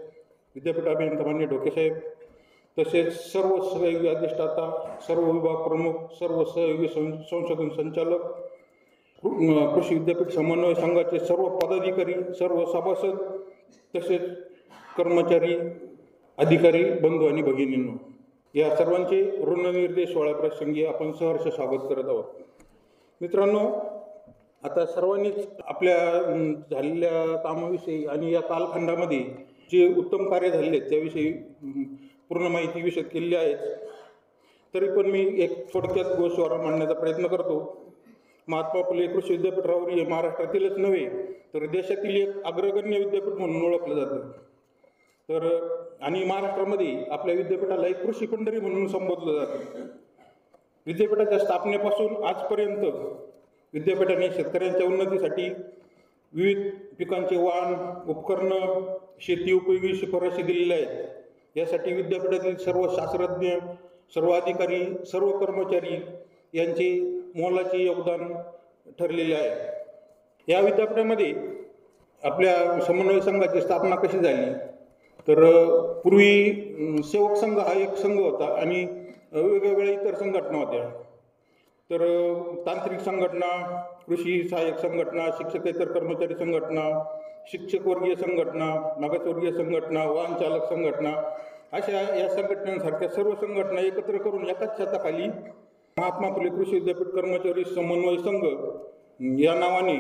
विद्यापीठ अभियंता माननीय ढोके साहेब, तसेच सर्व सहयोगी अधिष्ठाता, सर्व विभाग प्रमुख, सर्व सहयोगी संशोधन संचालक, कृषी विद्यापीठ समन्वय संघाचे सर्व पदाधिकारी, सर्व सभासद, तसेच कर्मचारी, अधिकारी, बंधू आणि भगिनींनो, या सर्वांचे ऋणनिर्देश सोहळ्याप्रसंगी आपण सहर्ष स्वागत करत आहोत. मित्रांनो, आता सर्वांनीच आपल्या झालेल्या कामाविषयी आणि या कालखंडामध्ये जे उत्तम कार्य झाले त्याविषयी पूर्ण माहिती विशद केलेली आहे. तरी पण मी एक थोडक्यात गोष्ट मांडण्याचा प्रयत्न करतो. महात्मा फुले कृषी विद्यापीठ राहुरी हे महाराष्ट्रातीलच नव्हे तर देशातील एक अग्रगण्य विद्यापीठ म्हणून ओळखलं जातं. तर आणि महाराष्ट्रामध्ये आपल्या विद्यापीठाला एक कृषी पंढरी म्हणून संबोधलं जातं. विद्यापीठाच्या स्थापनेपासून आजपर्यंत विद्यापीठाने शेतकऱ्यांच्या उन्नतीसाठी विविध पिकांचे वाण, उपकरणं, शेती उपयोगी शिफारशी दिलेल्या आहेत. यासाठी विद्यापीठातील सर्व शास्त्रज्ञ, सर्व अधिकारी, सर्व कर्मचारी यांचे मोलाचे योगदान ठरलेले आहे. या विद्यापीठामध्ये आपल्या समन्वय संघाची स्थापना कशी झाली तर पूर्वी सेवक संघ हा एक संघ होता आणि वेगवेगळ्या इतर संघटना होत्या. तर तांत्रिक संघटना, कृषी सहाय्यक संघटना, शिक्षकेतर कर्मचारी संघटना, शिक्षक वर्गीय संघटना, मागासवर्गीय संघटना, वाहन चालक संघटना अशा या संघटनांसारख्या सर्व संघटना एकत्र करून एकाच छताखाली महात्मा फुले कृषी विद्यापीठ कर्मचारी समन्वय संघ या नावाने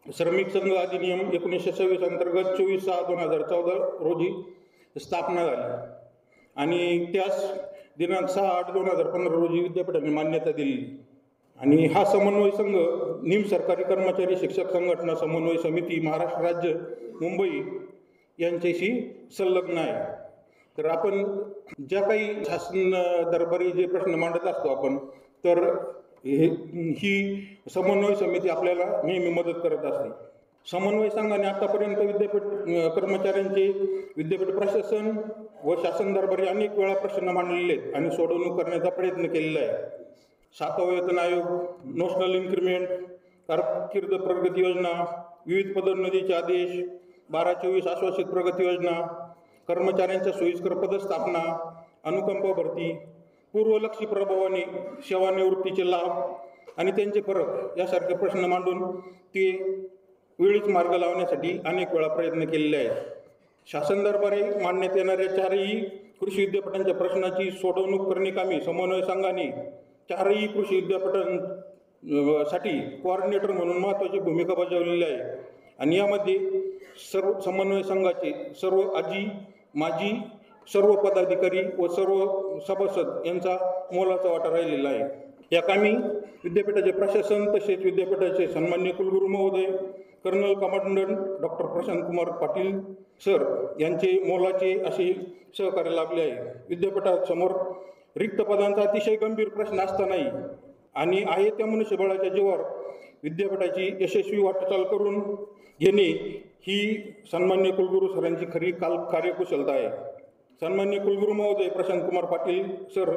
श्रमिक संघ अधिनियम 1926 अंतर्गत 24/6/2014 रोजी स्थापना झाली आणि त्यास दिनांक 6/8/2015 रोजी विद्यापीठाने मान्यता दिली. आणि हा समन्वय संघ निम सरकारी कर्मचारी शिक्षक संघटना समन्वय समिती महाराष्ट्र राज्य मुंबई यांच्याशी संलग्न आहे. तर आपण ज्या काही शासन दरबारी जे प्रश्न मांडत असतो आपण, तर ही समन्वय समिती आपल्याला नेहमी मदत करत असते. समन्वय संघाने आतापर्यंत विद्यापीठ कर्मचाऱ्यांचे विद्यापीठ प्रशासन व शासन दरबारी अनेक वेळा प्रश्न मांडलेले आहेत आणि सोडवणूक करण्याचा प्रयत्न केलेला आहे. 7वा वेतन आयोग, नॅशनल इन्क्रिमेंट, कारकीर्द प्रगती योजना, विविध पदोन्नतीचे आदेश, 12-24 आश्वासित प्रगती योजना, कर्मचाऱ्यांच्या सोयीस्कर पदस्थापना, अनुकंप भरती, पूर्वलक्षी प्रभावाने सेवानिवृत्तीचे लाभ आणि त्यांचे फरक यासारखे प्रश्न मांडून ते वेळीच मार्ग लावण्यासाठी अनेक वेळा प्रयत्न केलेले आहेत. शासन दरबारी मांडण्यात येणाऱ्या 4ही कृषी विद्यापीठांच्या प्रश्नाची सोडवणूक करण्याकामी समन्वय संघाने 4ही कृषी विद्यापीठांसाठी कोऑर्डिनेटर म्हणून महत्त्वाची भूमिका बजावलेली आहे. आणि यामध्ये सर्व समन्वय संघाचे सर्व आजी, माजी, सर्व पदाधिकारी व सर्व सभासद यांचा मोलाचा वाटा राहिलेला आहे. या कामी विद्यापीठाचे प्रशासन तसेच विद्यापीठाचे सन्माननीय कुलगुरू महोदय colonel commandant doctor Prashant Kumar Patil sir यांचे मोलाचे असे सहकार्य लाभले आहे. विद्यापीठासमोर रिक्त पदांचा अतिशय गंभीर प्रश्न असतानाही आणि आहे त्या मनुष्यबळाच्या जीवावर विद्यापीठाची यशस्वी वाटचाल करून घेणे ही सन्माननीय कुलगुरू सरांची खरी कार्यकुशलता आहे. सन्माननीय कुलगुरू महोदय प्रशांत कुमार पाटील सर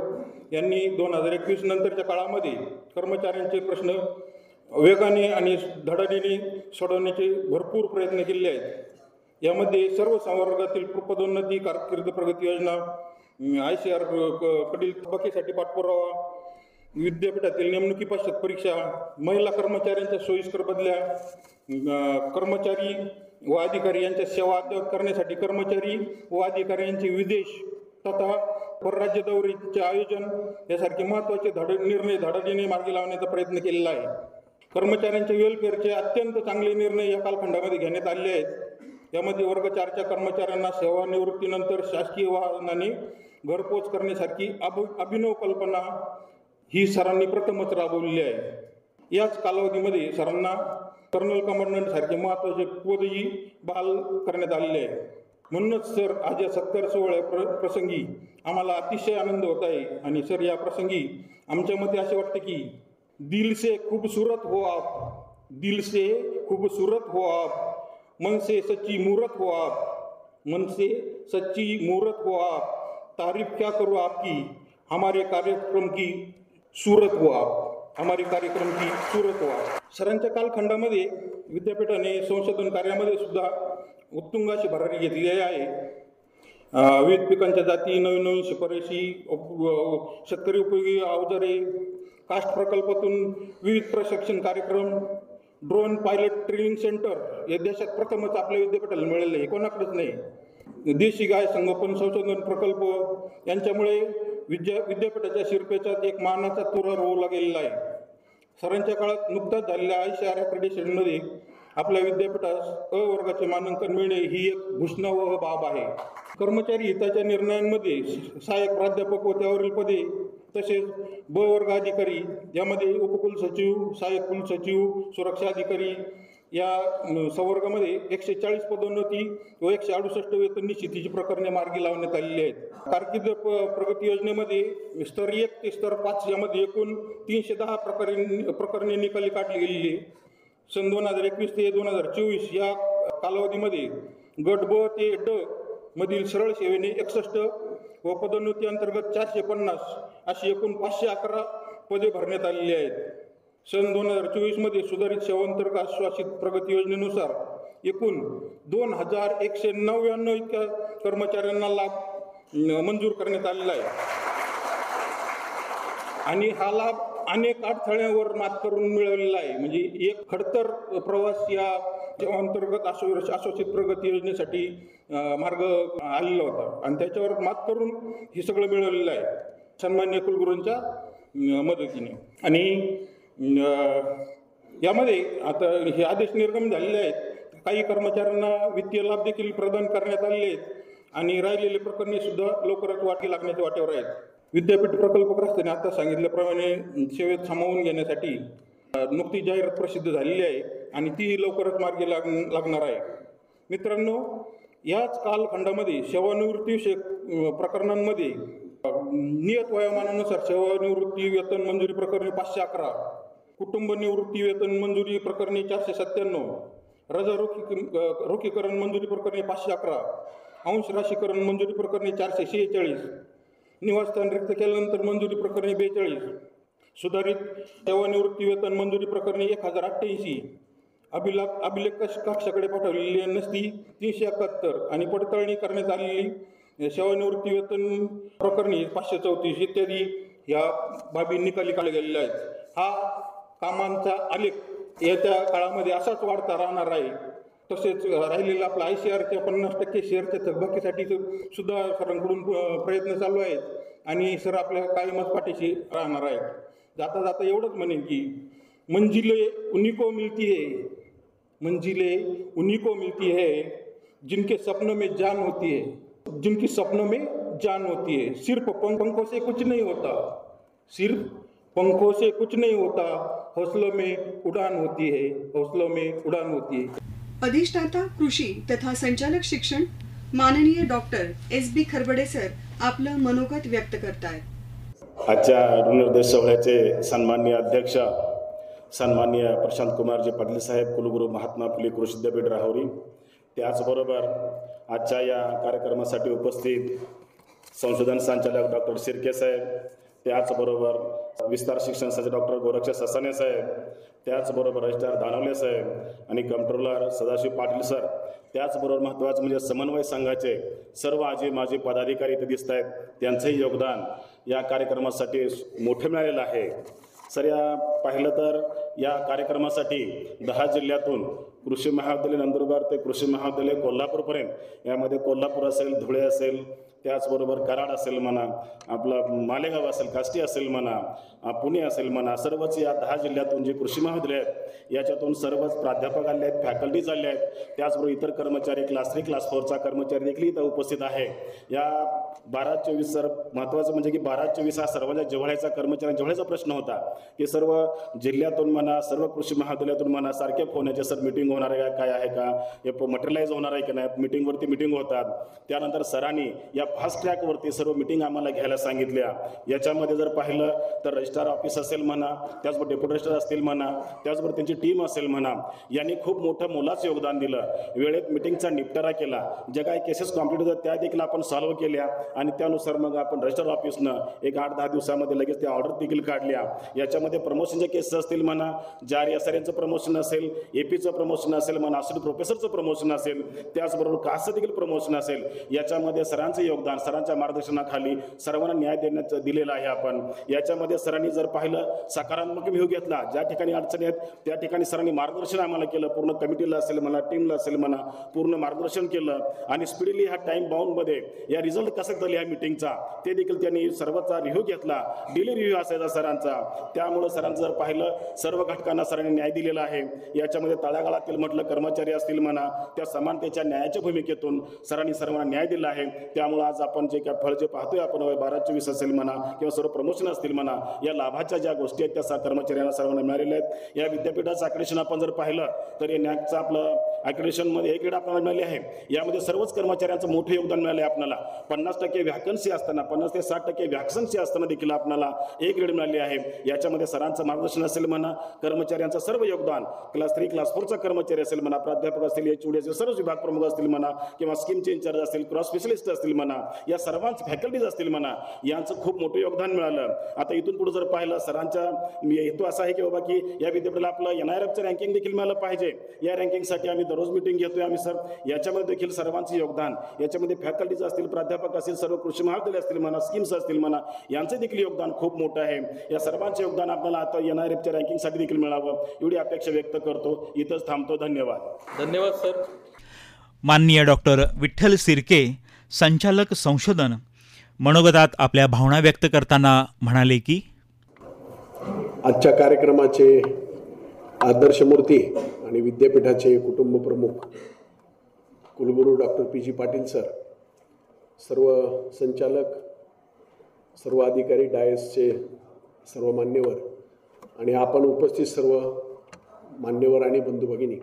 यांनी 2021 नंतरच्या काळामध्ये कर्मचाऱ्यांचे प्रश्न वेगाने आणि धडाडीने सोडवण्याचे भरपूर प्रयत्न केले आहेत. यामध्ये सर्व संवर्गातील पदोन्नती, कारकीर्द प्रगती योजना, ICR कडील थकबाकीसाठी पाठपुरावा, विद्यापीठातील नेमणुकी पश्चात परीक्षा, महिला कर्मचाऱ्यांच्या सोयीस्कर बदल्या, कर्मचारी व अधिकारी यांच्या सेवा अद्यावत करण्यासाठी कर्मचारी व अधिकाऱ्यांचे विदेश तथा परराज्य दौऱ्याचे आयोजन यासारखे महत्त्वाचे निर्णय धडाडीने मार्गी लावण्याचा प्रयत्न केलेला आहे. कर्मचाऱ्यांच्या वेलफेअरचे अत्यंत चांगले निर्णय या कालखंडामध्ये घेण्यात आले आहेत. यामध्ये वर्ग 4च्या कर्मचाऱ्यांना सेवानिवृत्तीनंतर शासकीय वाहनाने घरपोच करण्यासारखी अभिनव कल्पना ही सरांनी प्रथमच राबवलेली आहे. याच कालावधीमध्ये सरांना कर्नल कमांडंट सारखे महत्त्वाचे पदही बहाल करण्यात आलेले आहे. म्हणूनच सर आज या सत्कार सोहळ्या प्रसंगी आम्हाला अतिशय आनंद होत आहे. आणि सर या प्रसंगी आमच्या मते असे वाटते की दिल से खूबसूरत हो आप, दिल से खूबसूरत हो आप, मन से सच्ची मूरत हो आप, मन से सच्ची मूरत हो आप, तारीफ क्या करो आपकी, हमारे कार्यक्रम की सूरत हो आप, हमारे कार्यक्रम की सूरत हो आप. सरांच्या कालखंडामध्ये विद्यापीठाने संशोधन कार्यामध्ये सुद्धा उत्तुंग अशी भरारी घेतली आहे. विविध पिकांच्या जाती, नवीन नवीन शिफारशी, शेतकरी उपयोगी अवजारे, कास्ट प्रकल्पातून विविध प्रशिक्षण कार्यक्रम, ड्रोन पायलट ट्रेनिंग सेंटर या देशात प्रथमच आपल्या विद्यापीठाला मिळाले आहे, कोणाकडेच नाही. देशी गाय संगोपन संशोधन प्रकल्प यांच्यामुळे विद्यापीठाच्या शिरपेचात एक मानाचा तुरा रोवला गेलेला आहे. सरांच्या काळात नुकताच झालेल्या ICAR अक्रेडिटेशनमध्ये आपल्या विद्यापीठास अ वर्गाचे मानांकन मिळणे ही एक घोषणावह बाब आहे. कर्मचारी हिताच्या निर्णयांमध्ये सहाय्यक प्राध्यापक व त्यावरील पदे तसेच ब वर्ग अधिकारी यामध्ये उपकुलसचिव, सहाय्यक कुलसचिव, सुरक्षा अधिकारी या संवर्गामध्ये 140 पदोन्नती व 168 वेतन निश्चितीची प्रकरणे मार्गी लावण्यात आलेली आहेत. कारकीर्द प्रगती योजनेमध्ये स्तर 1 ते स्तर 5 यामध्ये एकूण 310 प्रकरणे निकाली काढली गेलेली. सन 2021 ते 2024 या कालावधीमध्ये गट ब ते ड मधील सरळ सेवेने 61 व पदोन्नती अंतर्गत 450 अशी एकूण 511 पदे भरण्यात आलेली आहेत. सन 2024 मध्ये सुधारित सेवांतर्गत आश्वासित प्रगती योजनेनुसार एकूण 2199 इतक्या कर्मचाऱ्यांना लाभ मंजूर करण्यात आलेला आहे. आणि हा लाभ अनेक अडथळ्यांवर मात करून मिळवलेला आहे. म्हणजे एक खडतर प्रवास या अंतर्गत आश्वासित प्रगती योजनेसाठी मार्ग आलेला होता आणि त्याच्यावर मात करून हे सगळं मिळवलेलं आहे सन्माननीय कुलगुरूंच्या मदतीने. आणि यामध्ये आता हे आदेश निर्गमन झालेले आहेत. काही कर्मचाऱ्यांना वित्तीय लाभ देखील प्रदान करण्यात आलेले आहेत आणि राहिलेले प्रकरणे सुद्धा लवकरच वाटी लागण्याच्या वाटेवर आहेत. विद्यापीठ प्रकल्पग्रस्तांनी आता सांगितल्याप्रमाणे सेवेत सामावून घेण्यासाठी नुकतीच जाहिरात प्रसिद्ध झालेली आहे आणि ती लवकरच मार्गी लागणार आहे. मित्रांनो, याच कालखंडामध्ये सेवानिवृत्तीविषयक प्रकरणांमध्ये नियत वयोमानानुसार सेवानिवृत्ती वेतन मंजुरी प्रकरणे 511, कुटुंब निवृत्ती वेतन मंजुरी प्रकरणे 497, रजा रोखीकरण मंजुरी प्रकरणे 511, अंश राशीकरण मंजुरी प्रकरणे 446, निवासस्थान रिक्त केल्यानंतर मंजुरी प्रकरणे 42, सुधारित सेवानिवृत्ती वेतन मंजुरी प्रकरणे 1088, अभिलेख कक्षाकडे पाठवलेली नसती 371 आणि पडताळणी करण्यात आलेली सेवानिवृत्ती वेतन प्रकरणी 534 इत्यादी या बाबी निकाली काढल्या गेलेल्या आहेत. हा कामांचा आलेख येत्या काळामध्ये असाच वाढता राहणार आहे. तसेच राहिलेला आपला ICARच्या 50% शेअरच्या थकबाकीसाठी सुद्धा सरांकडून प्रयत्न चालू आहेत आणि सर आपल्या कायमच पाठीशी राहणार आहेत. जाता जाता एवढंच म्हणेन की मंजिले उन्हीं को मिलती है, मंजिले उन्हीं को मिलती है जिनके सपनों में जान होती है, जिनकी सपनों में जान होती है. सिर्फ पंखों से कुछ नहीं होता, सिर्फ पंखों से कुछ नहीं होता, हौसलों में उड़ान होती है, हौसलों में उड़ान होती है. अधिष्ठाता कृषी तथा संचालक शिक्षण माननीय डॉक्टर SB खरबडे सर आपलं मनोगत व्यक्त करतायत. आजच्या ऋणनिर्देश सोहळ्याचे सन्माननीय अध्यक्ष सन्माननीय प्रशांत कुमारजी पाटील साहेब, कुलगुरू महात्मा फुले कृषी विद्यापीठ राहुरी, त्याचबरोबर आजच्या या कार्यक्रमासाठी उपस्थित संशोधन संचालक डॉक्टर शिर्के साहेब, त्याचबरोबर विस्तार शिक्षण संचालक डॉक्टर गोरक्ष ससाने साहेब, त्याचबरोबर रजिस्ट्रार दानवले साहेब आणि कंट्रोलर सदाशिव पाटील सर, त्याचबरोबर महत्त्वाचं म्हणजे समन्वय संघाचे सर्व आजी माजी पदाधिकारी इथे दिसत आहेत. त्यांचंही योगदान या कार्यक्रमासाठी मोठं मिळालेलं आहे. सर, या पाहिलं तर या कार्यक्रमासाठी 10 जिल्ह्यातून कृषी महाविद्यालय नंदुरबार ते कृषी महाविद्यालय कोल्हापूरपर्यंत, यामध्ये कोल्हापूर असेल, धुळे असेल, त्याचबरोबर कराड असेल म्हणा, आपलं मालेगाव असेल, काष्टी असेल म्हणा, पुणे असेल म्हणा, सर्वच या 10 जिल्ह्यातून जे कृषी महाविद्यालय आहेत याच्यातून सर्वच प्राध्यापक आले आहेत, फॅकल्टीज आले आहेत, त्याचबरोबर इतर कर्मचारी क्लास 3 क्लास 4चा कर्मचारी देखील इथं उपस्थित आहे. या 12-24 सर महत्त्वाचं म्हणजे की 12-24 हा सर्वांच्या जिव्हाळ्याचा जिव्हाळ्याचा प्रश्न होता की सर्व जिल्ह्यातून म्हणा, सर्व कृषी महाविद्यालयातून म्हणा सारखे फोन याचे सर मीटिंग होणार आहे काय आहे का, हे मटेरियलाइज होणार आहे की नाही, मीटिंगवरती मीटिंग होतात. त्यानंतर सरांनी या फास्ट ट्रॅकवरती सर्व मीटिंग आम्हाला घ्यायला सांगितल्या. याच्यामध्ये जर पाहिलं तर रजिस्ट्रार ऑफिस असेल म्हणा, त्याचबरोबर डेप्युटी रजिस्ट्रार असतील म्हणा, त्याचबरोबर त्यांची टीम असेल म्हणा, यांनी खूप मोठं मोलाचं योगदान दिलं. वेळेत मीटिंगचा निपटारा केला. ज्या काही केसेस कॉम्प्लीट होतात त्या देखील आपण सॉल्व्ह केल्या आणि त्यानुसार मग आपण रजिस्ट्रार ऑफिसनं एक 8-10 दिवसामध्ये लगेच त्या ऑर्डर देखील काढल्या. याच्यामध्ये प्रमोशनच्या केसेस असतील म्हणा, जारी SRNचं प्रमोशन असेल, APचं प्रमोशन असेल म्हणा, असिस्टंट प्रोफेसरचं प्रमोशन असेल, त्याचबरोबर कास्टचं देखील प्रमोशन असेल. याच्यामध्ये सरांचं योगदान, सरांच्या मार्गदर्शनाखाली सर्वांना न्याय देण्याचं दिलेलं आहे. आपण याच्यामध्ये सरांनी जर पाहिलं सकारात्मक व्ह्यू घेतला. ज्या ठिकाणी अडचणी आहेत त्या ठिकाणी सरांनी मार्गदर्शन आम्हाला केलं. पूर्ण कमिटीला असेल म्हणा, टीमला असेल म्हणा, पूर्ण मार्गदर्शन केलं आणि स्पीडली ह्या टाइम बाउंडमध्ये या रिझल्ट कसा झाला या मीटिंगचा ते देखील त्यांनी सर्वचा रिव्ह्यू घेतला. डेली रिव्ह्यू असायचा सरांचा. त्यामुळं सरांचं जर पाहिलं सर्व घटकांना सरांनी न्याय दिलेला आहे. याच्यामध्ये तळागाळातील म्हटलं कर्मचारी असतील म्हणा, त्या समानतेच्या न्यायाच्या भूमिकेतून सरांनी सर्वांना न्याय दिला आहे. त्यामुळे आज आपण जे काय फळ जे पाहतोय आपण 12-24 असेल म्हणा किंवा सर्व प्रमोशन असतील म्हणा, या लाभाच्या ज्या गोष्टी आहेत त्या कर्मचाऱ्यांना सर्वांना मिळालेल्या आहेत. या विद्यापीठाचं अक्रेडिशन आपण जर पाहिलं तर या नॅकचं आपलं अक्रेडिशनमध्ये एक ग्रेड आपल्याला मिळाले आहे. यामध्ये सर्वच कर्मचाऱ्यांचं मोठं योगदान मिळालं आहे. आपल्याला 50% व्हॅकन्सी असताना 50 ते 60% व्हॅकन्सी असताना देखील आपल्याला एक ग्रेड मिळाली आहे. याच्यामध्ये सरांचं मार्गदर्शन असेल म्हणा, कर्मचाऱ्यांचं सर्व योगदान, क्लास 3 क्लास 4चा कर्मचारी असेल म्हणा, प्राध्यापक असतील, HOD असेल, सर्व विभाग प्रमुख असतील म्हणा किंवा स्कीमचे इंचार्ज असतील, क्रॉस स्पेशलिस्ट असतील म्हणा, या सर्वांचे फॅकल्टीज असतील म्हणा, यांचं खूप मोठं योगदान मिळालं. आता इथून पुढे जर पाहिलं सरांचा हेतू असा आहे की बाबा की या विद्यापीठाला आपलं NIRFचं रँकिंग देखील मिळालं पाहिजे. या रँकिंगसाठी आम्ही दररोज मीटिंग घेतोय आम्ही सर. याच्यामध्ये देखील सर्वांचे योगदान, याच्यामध्ये फॅकल्टीज असतील, प्राध्यापक असतील, सर्व कृषी महाविद्यालय असतील म्हणा, स्कीम्स असतील म्हणा, यांचं देखील योगदान खूप मोठं आहे. या सर्वांचे योगदान आपल्याला आता NIRFच्या रँकिंगसाठी देखील मिळावं एवढी अपेक्षा व्यक्त करतो. इथंच थांबतो. धन्यवाद. धन्यवाद सर. माननीय डॉक्टर विठ्ठल सिरके, संचालक संशोधन, मनोगतात आपल्या भावना व्यक्त करताना म्हणाले की आजच्या कार्यक्रमाचे आदर्शमूर्ती आणि विद्यापीठाचे कुटुंब प्रमुख कुलगुरू डॉक्टर PG पाटील सर, सर्व संचालक, सर्व अधिकारी, डायसचे सर्व मान्यवर आणि आपण उपस्थित सर्व मान्यवर आणि बंधू भगिनी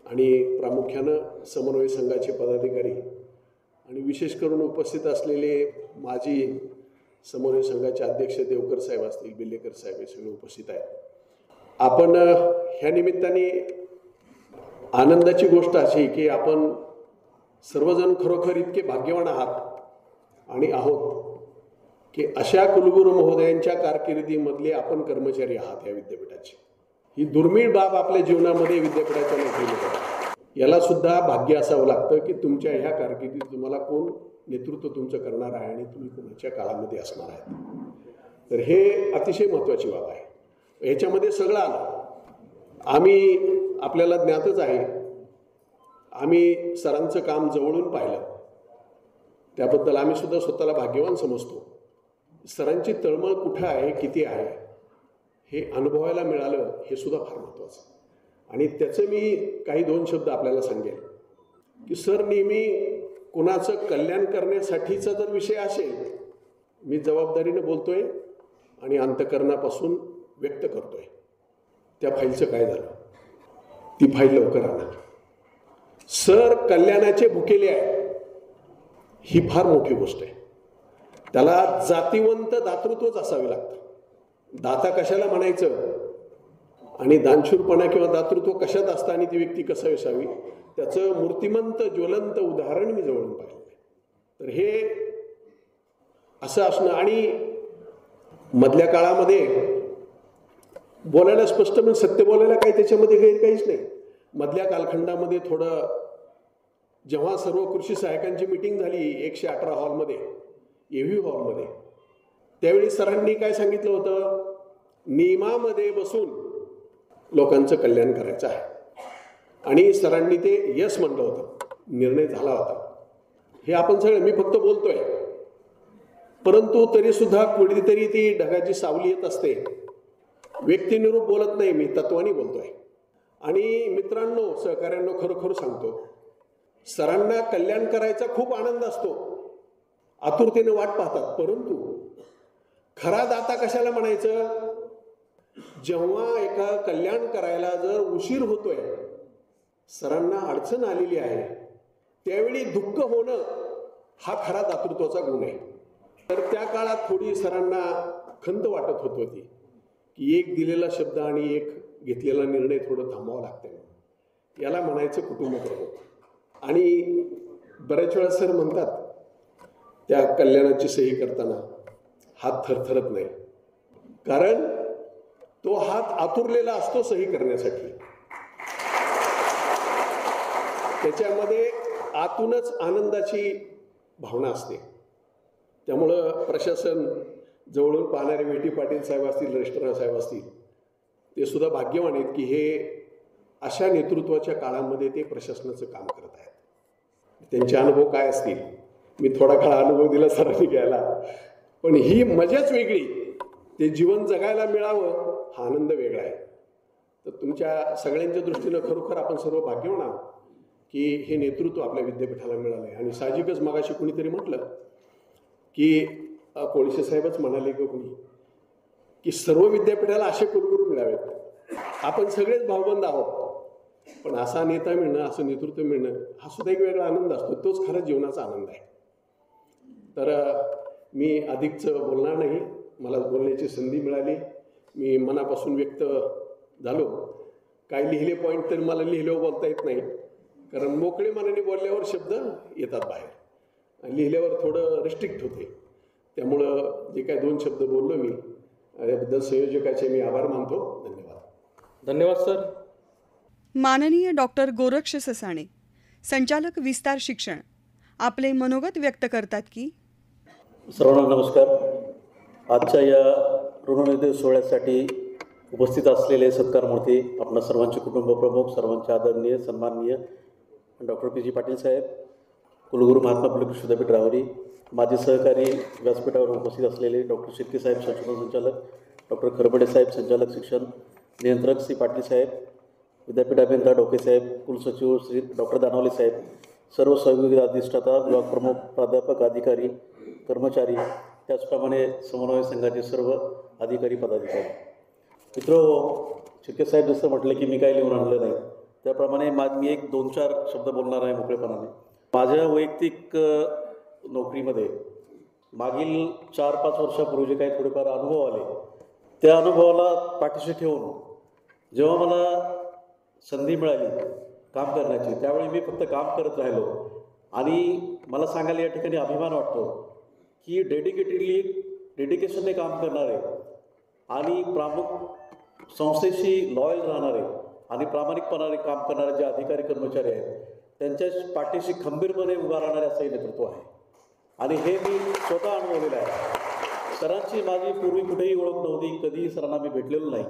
आणि प्रामुख्यानं समन्वय संघाचे पदाधिकारी आणि विशेष करून उपस्थित असलेले माजी समन्वय संघाचे अध्यक्ष देवकर साहेब असतील, बिल्लेकर साहेब, हे सगळे उपस्थित आहेत. आपण ह्या निमित्ताने आनंदाची गोष्ट अशी की आपण सर्वजण खरोखर इतके भाग्यवान आहात आणि आहोत की अशा कुलगुरू महोदयांच्या कारकिर्दीमधले आपण कर्मचारी आहात या विद्यापीठाचे. ही दुर्मिळ बाब आपल्या जीवनामध्ये विद्यापीठाच्या नोकरीमध्ये. याला सुद्धा भाग्य असावं लागतं की तुमच्या ह्या कारकिर्दीत तुम्हाला कोण नेतृत्व तुमचं करणार आहे आणि तुम्ही कोणाच्या काळामध्ये असणार आहे. तर हे अतिशय महत्त्वाची बाब आहे. ह्याच्यामध्ये सगळं आलं. आम्ही आपल्याला ज्ञातच आहे, आम्ही सरांचं काम जवळून पाहिलं, त्याबद्दल आम्ही सुद्धा स्वतःला भाग्यवान समजतो. सरांची तळमळ कुठं आहे, किती आहे, हे अनुभवायला मिळालं, हे सुद्धा फार महत्त्वाचं. आणि त्याचं मी काही 2 शब्द आपल्याला सांगेल की सर नेहमी कुणाचं कल्याण करण्यासाठीचा जर विषय असेल, मी जबाबदारीनं बोलतोय आणि अंतःकरणापासून व्यक्त करतोय. त्या फाईलचं काय झालं, ती फाईल लवकर आणा. सर कल्याणाचे भुकेले आहे, ही फार मोठी गोष्ट आहे. त्याला जातीवंत दातृत्वच असावे लागतं. दाता कशाला म्हणायचं आणि दानशूरपणा किंवा दातृत्व कशात असतं आणि ती व्यक्ती कसं असावी, त्याचं मूर्तिमंत ज्वलंत उदाहरण मी जवळून पाहिलं. तर हे असं असणं आणि मधल्या काळामध्ये बोलायला स्पष्ट म्हणजे सत्य बोलायला काही त्याच्यामध्ये गैर काहीच नाही. मधल्या कालखंडामध्ये थोडं जेव्हा सर्व कृषी सहायकांची मीटिंग झाली 118 हॉलमध्ये, AV हॉलमध्ये, त्यावेळी सरांनी काय सांगितलं होतं, नियमामध्ये बसून लोकांचं कल्याण करायचं आहे. आणि सरांनी ते यस म्हणलं होतं, निर्णय झाला होता. हे आपण सगळे, मी फक्त बोलतोय, परंतु तरीसुद्धा कुठेतरी ती ढगाची सावली येत असते. व्यक्तिनिरूप बोलत नाही मी, तत्वानी बोलतोय. आणि मित्रांनो, सहकाऱ्यांनो, खरोखर सांगतो, सरांना कल्याण करायचा खूप आनंद असतो, आतुरतेने वाट पाहतात. परंतु खरा दाता कशाला म्हणायचं? जेव्हा एका कल्याण करायला जर उशीर होतोय, सरांना अडचण आलेली आहे, त्यावेळी दुःख होणं हा खरा दातृत्वाचा गुण आहे. तर त्या काळात थोडी सरांना खंत वाटत होत होती की एक दिलेला शब्द आणि एक घेतलेला निर्णय थोडं थांबावं लागतं. याला म्हणायचं कुटुंब प्रमुख. आणि बऱ्याच वेळा सर म्हणतात, त्या कल्याणाची सही करताना हात थरथरत नाही, कारण तो हात आतुरलेला असतो सही करण्यासाठी. त्याच्यामध्ये आतूनच आनंदाची भावना असते. त्यामुळं प्रशासन, जवळून पाहणारे वेटी पाटील साहेब असतील, रेस्टॉरंट साहेब असतील, ते सुद्धा भाग्यवान आहेत की हे अशा नेतृत्वाच्या काळामध्ये ते प्रशासनाचं काम करत आहेत. त्यांचे अनुभव काय असतील, मी थोडा काळ अनुभव दिला सरांनी घ्यायला, पण ही मजाच वेगळी. ते जीवन जगायला मिळावं हा आनंद वेगळा आहे. तर तुमच्या सगळ्यांच्या दृष्टीनं खरोखर आपण सर्व भाग्यवान आहोत की हे नेतृत्व आपल्या विद्यापीठाला मिळालं आहे. आणि साहजिकच मगाशी कुणीतरी म्हटलं की कोळसे साहेबच म्हणाले की कुणी की सर्व विद्यापीठाला असे कुलगुरू मिळावेत. आपण सगळेच भावबंद आहोत, पण असा नेता मिळणं, असं नेतृत्व मिळणं हा सुद्धा एक वेगळा आनंद असतो. तोच खरंच जीवनाचा आनंद आहे. तर मी अधिकच बोलणार नाही, मला बोलण्याची संधी मिळाली, मी मनापासून व्यक्त झालो. काय लिहिले पॉईंट तर मला लिहिल्यावर बोलता येत नाही, कारण मोकळे मनाने बोलल्यावर शब्द येतात बाहेर, लिहिल्यावर थोडं रिस्ट्रिक्ट होते. त्यामुळं जे काय 2 शब्द बोललो मी, याबद्दल संयोजकाचे मी आभार मानतो. धन्यवाद. धन्यवाद सर. माननीय डॉक्टर गोरक्ष ससाणे, संचालक विस्तार शिक्षण, आपले मनोगत व्यक्त करतात की. सर्वांना नमस्कार. आजच्या या ऋणनिर्देश सोहळ्यासाठी उपस्थित असलेले सत्कारमूर्ती, आपणा सर्वांचे कुटुंब प्रमुख, सर्वांचे आदरणीय सन्माननीय डॉक्टर पी जी पाटील साहेब, कुलगुरू महात्मा फुले कृषी विद्यापीठ राहुरी, माझे सहकारी व्यासपीठावर उपस्थित असलेले डॉक्टर शिर्के साहेब संशोधन संचालक, डॉक्टर खरबडे साहेब संचालक शिक्षण, नियंत्रक श्री पाटील साहेब, विद्यापीठ अभियंता डोके साहेब, कुलसचिव श्री डॉक्टर दानवले साहेब, सर्व सहयोगी अधिष्ठाता, ब्लॉक प्रमुख, प्राध्यापक, अधिकारी, कर्मचारी, त्याचप्रमाणे समन्वय संघाचे सर्व अधिकारी पदाधिकारी. मित्रो, शिर्के साहेब जसं म्हटलं की मी काही लिहून आणलं नाही, त्याप्रमाणे मी एक 2-4 शब्द बोलणार आहे मोकळेपणाने. माझ्या वैयक्तिक नोकरीमध्ये मागील 4-5 वर्षापूर्वी जे काही थोडेफार अनुभव आले, त्या अनुभवाला पाठीशी ठेवून जेव्हा मला संधी मिळाली काम करण्याची, त्यावेळी मी फक्त काम करत राहिलो. आणि मला सांगायला या ठिकाणी अभिमान वाटतो की डेडिकेशनने काम करणारे आणि संस्थेशी लॉयल राहणारे आणि प्रामाणिकपणाने काम करणारे जे अधिकारी कर्मचारी आहेत, त्यांच्या पाठीशी खंबीरपणे उभा राहणारे असंही नेतृत्व आहे. आणि हे मी स्वतः अनुभवलेलं आहे. सरांची माझी पूर्वी कुठेही ओळख नव्हती, कधीही सरांना मी भेटलेलो नाही.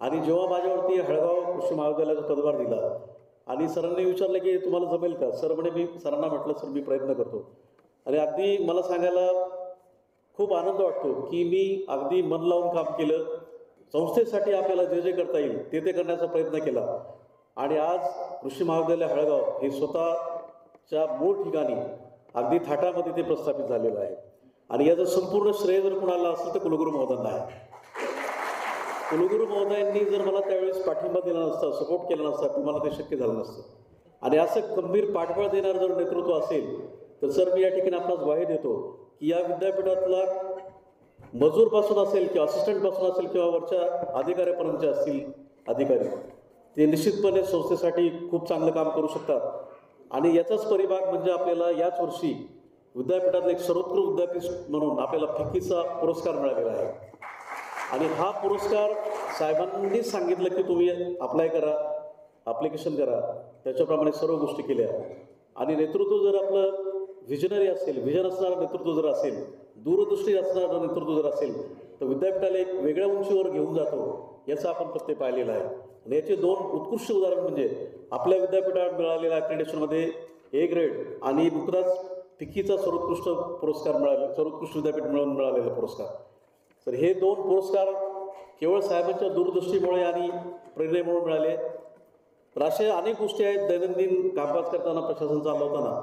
आणि जेव्हा माझ्यावरती हळगाव कृषी महाविद्यालयाचा पदभार दिला आणि सरांनी विचारलं की तुम्हाला जमेल का, सर म्हणे, मी सरांना म्हटलं सर मी प्रयत्न करतो. आणि अगदी मला सांगायला खूप आनंद वाटतो की मी अगदी मन लावून काम केलं. संस्थेसाठी आपल्याला जे जे करता येईल ते करण्याचा प्रयत्न केला. आणि आज कृषी महाविद्यालय हळगाव हे स्वतःच्या मूळ ठिकाणी अगदी थाटामध्ये ते प्रस्थापित झालेलं आहे. आणि याचं संपूर्ण श्रेय जर कुणाला असेल तर कुलगुरू महोदयांना आहे. कुलगुरू महोदयांनी जर मला त्यावेळेस पाठिंबा दिला नसता, सपोर्ट केला नसता, तर मला ते शक्य झालं नसतं. आणि असं खंबीर पाठबळ देणारं जर नेतृत्व असेल तर सर मी या ठिकाणी आपणास ग्वाही देतो की या विद्यापीठातला मजूरपासून असेल किंवा असिस्टंटपासून असेल किंवा वरच्या अधिकाऱ्यापर्यंतचे असतील अधिकारी, ते निश्चितपणे संस्थेसाठी खूप चांगलं काम करू शकतात. आणि याचाच परिभाग म्हणजे आपल्याला याच वर्षी विद्यापीठातलं एक सर्वोत्कृष्ट विद्यापीठ म्हणून आपल्याला फिक्कीचा पुरस्कार मिळालेला आहे. आणि हा पुरस्कार साहेबांनीच सांगितलं की तुम्ही अप्लाय करा, ॲप्लिकेशन करा, त्याच्याप्रमाणे सर्व गोष्टी केल्या. आणि नेतृत्व जर आपलं व्हिजनरी असेल, व्हिजन असणारं नेतृत्व जर असेल, दूरदृष्टी असणारं नेतृत्व जर असेल, तर विद्यापीठाला एक वेगळ्या उंचीवर घेऊन जातो याचा आपण प्रत्यय पाहिलेला आहे. आणि याचे दोन उत्कृष्ट उदाहरण म्हणजे आपल्या विद्यापीठाला मिळालेल्या अक्रेडिटेशनमध्ये A ग्रेड आणि नुकताच फिक्कीचा सर्वोत्कृष्ट पुरस्कार मिळाला, सर्वोत्कृष्ट विद्यापीठ मिळून मिळालेला पुरस्कार. तर हे दोन पुरस्कार केवळ साहेबांच्या दूरदृष्टीमुळे आणि प्रेरणेमुळे मिळाले. तर अशा अनेक गोष्टी आहेत दैनंदिन कामकाज करताना, प्रशासन चालवताना,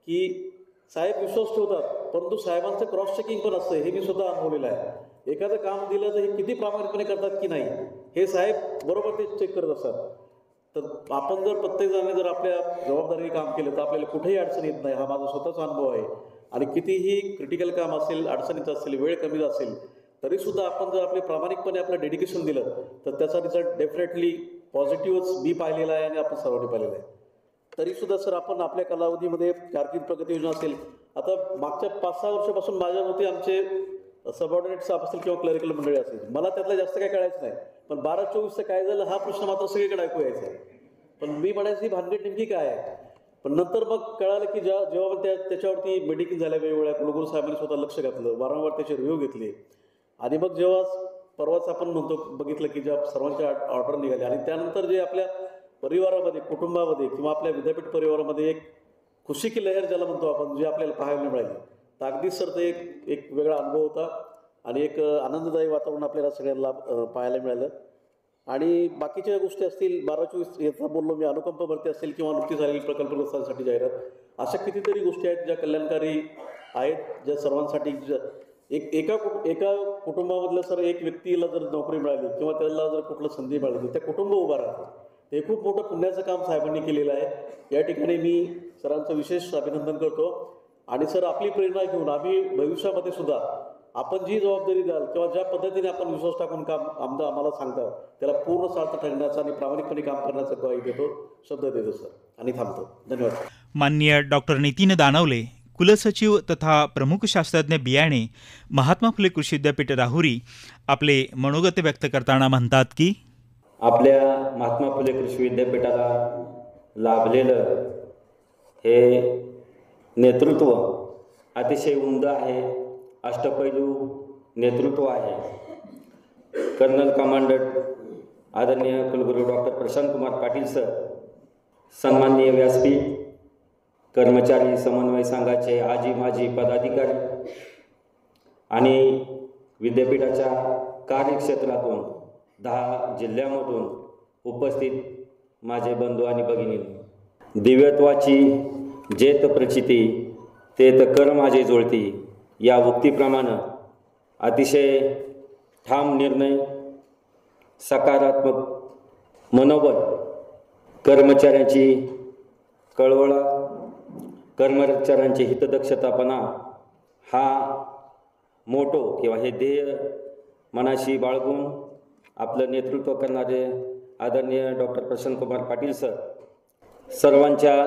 की साहेब विश्वास ठेवतात, परंतु साहेबांचं क्रॉस चेकिंग पण असतं. हे मी स्वतः अनुभवलेलं आहे. एखादं काम दिलं तर हे किती प्रामाणिकपणे करतात की नाही हे साहेब बरोबर ते चेक करत असतात. तर आपण जर प्रत्येकजणाने जर आपल्या जबाबदारीने काम केलं तर आपल्याला कुठेही अडचण येत नाही. हा माझा स्वतःचा अनुभव आहे. आणि कितीही क्रिटिकल काम असेल, अडचणीचं असेल, वेळ कमी असेल, तरीसुद्धा आपण जर आपले प्रामाणिकपणे आपलं डेडिकेशन दिलं तर त्याचा रिझल्ट डेफिनेटली पॉझिटिव्हच मी पाहिलेला आहे आणि आपण सर्वांनी पाहिलेला आहे. तरीसुद्धा सर आपण आपल्या कालावधीमध्ये कारकीर्द प्रगती योजना असेल, आता मागच्या 5-6 वर्षापासून माझ्या मते आमचे सबऑर्डिनेट स्टाफ असेल किंवा क्लरिकल मंडळी असेल, मला त्यातलं जास्त काय कळायचं नाही, पण 12-24चं काय झालं हा प्रश्न मात्र सगळीकडे ऐकू यायचा. पण मी म्हणायची ही भानगड नेमकी काय आहे. पण नंतर मग कळालं की जेव्हा त्याच्यावरती मीटिंग झाल्या वेगवेगळ्या, कुलगुरू साहेबांनी स्वतः लक्ष घातलं, वारंवार त्याचे रिव्ह्यू घेतले. आणि मग जेव्हा परवाच आपण म्हणतो बघितलं की जेव्हा सर्वांच्या ऑर्डर निघाले आणि त्यानंतर जे आपल्या परिवारामध्ये, कुटुंबामध्ये किंवा आपल्या विद्यापीठ परिवारामध्ये एक खुशी की लहर ज्याला म्हणतो आपण, जे आपल्याला पाहायला मिळाली, तर अगदीच सर ते एक वेगळा अनुभव होता आणि एक आनंददायी वातावरण आपल्याला सगळ्यांना पाहायला मिळालं. आणि बाकीच्या गोष्टी असतील, 12-24 याचा बोललो मी, अनुकंप भरती असेल किंवा नुकती झालेली प्रकल्पग्रस्तांसाठी जाहिरात, अशा कितीतरी गोष्टी आहेत ज्या कल्याणकारी आहेत, ज्या सर्वांसाठी एका कुटुंबामधलं सर एक व्यक्तीला जर नोकरी मिळाली किंवा त्याला जर कुठलं संधी मिळाली तर त्या कुटुंब उभा राहतं. हे खूप मोठं पुण्याचं काम साहेबांनी केलेलं आहे. या ठिकाणी मी सरांचं विशेष अभिनंदन करतो. आणि सर आपली प्रेरणा घेऊन आम्ही भविष्यामध्ये सुद्धा आपण जी जबाबदारी द्याल किंवा ज्या पद्धतीने आपण विश्वास टाकून काम आम्हाला सांगता त्याला पूर्ण सार्थ ठरण्याचा आणि प्रामाणिकपणे काम करण्याचा ग्वाही देतो, शब्द देतो सर आणि थांबतो. धन्यवाद. माननीय डॉक्टर नितीन दानवले, कुलसचिव तथा प्रमुख शास्त्रज्ञ बियाणे, महात्मा फुले कृषी विद्यापीठ राहुरी, आपले मनोगत व्यक्त करताना म्हणतात की आपल्या महात्मा फुले कृषी विद्यापीठाला लाभलेलं हे नेतृत्व अतिशय उमदा आहे, अष्टपैलू नेतृत्व आहे. कर्नल कमांडंट आदरणीय कुलगुरू डॉक्टर प्रशांत कुमार पाटील सर, सन्माननीय व्यासपीठ, कर्मचारी समन्वय संघाचे आजी माजी पदाधिकारी आणि विद्यापीठाच्या कार्यक्षेत्रातून 10 जिल्ह्यामधून उपस्थित माझे बंधू आणि भगिनी, दिव्यत्वाची जेत प्रचिती तेत कर माझे जोडती या उक्तीप्रमाणे अतिशय ठाम निर्णय, सकारात्मक मनोबल, कर्मचाऱ्यांची कळवळा, कर्मचाऱ्यांची हितदक्षतापणा हा मोटो किंवा हे ध्येय मनाशी बाळगून आपलं नेतृत्व करणारे आदरणीय डॉक्टर प्रशांत कुमार पाटील सर, सर्वांच्या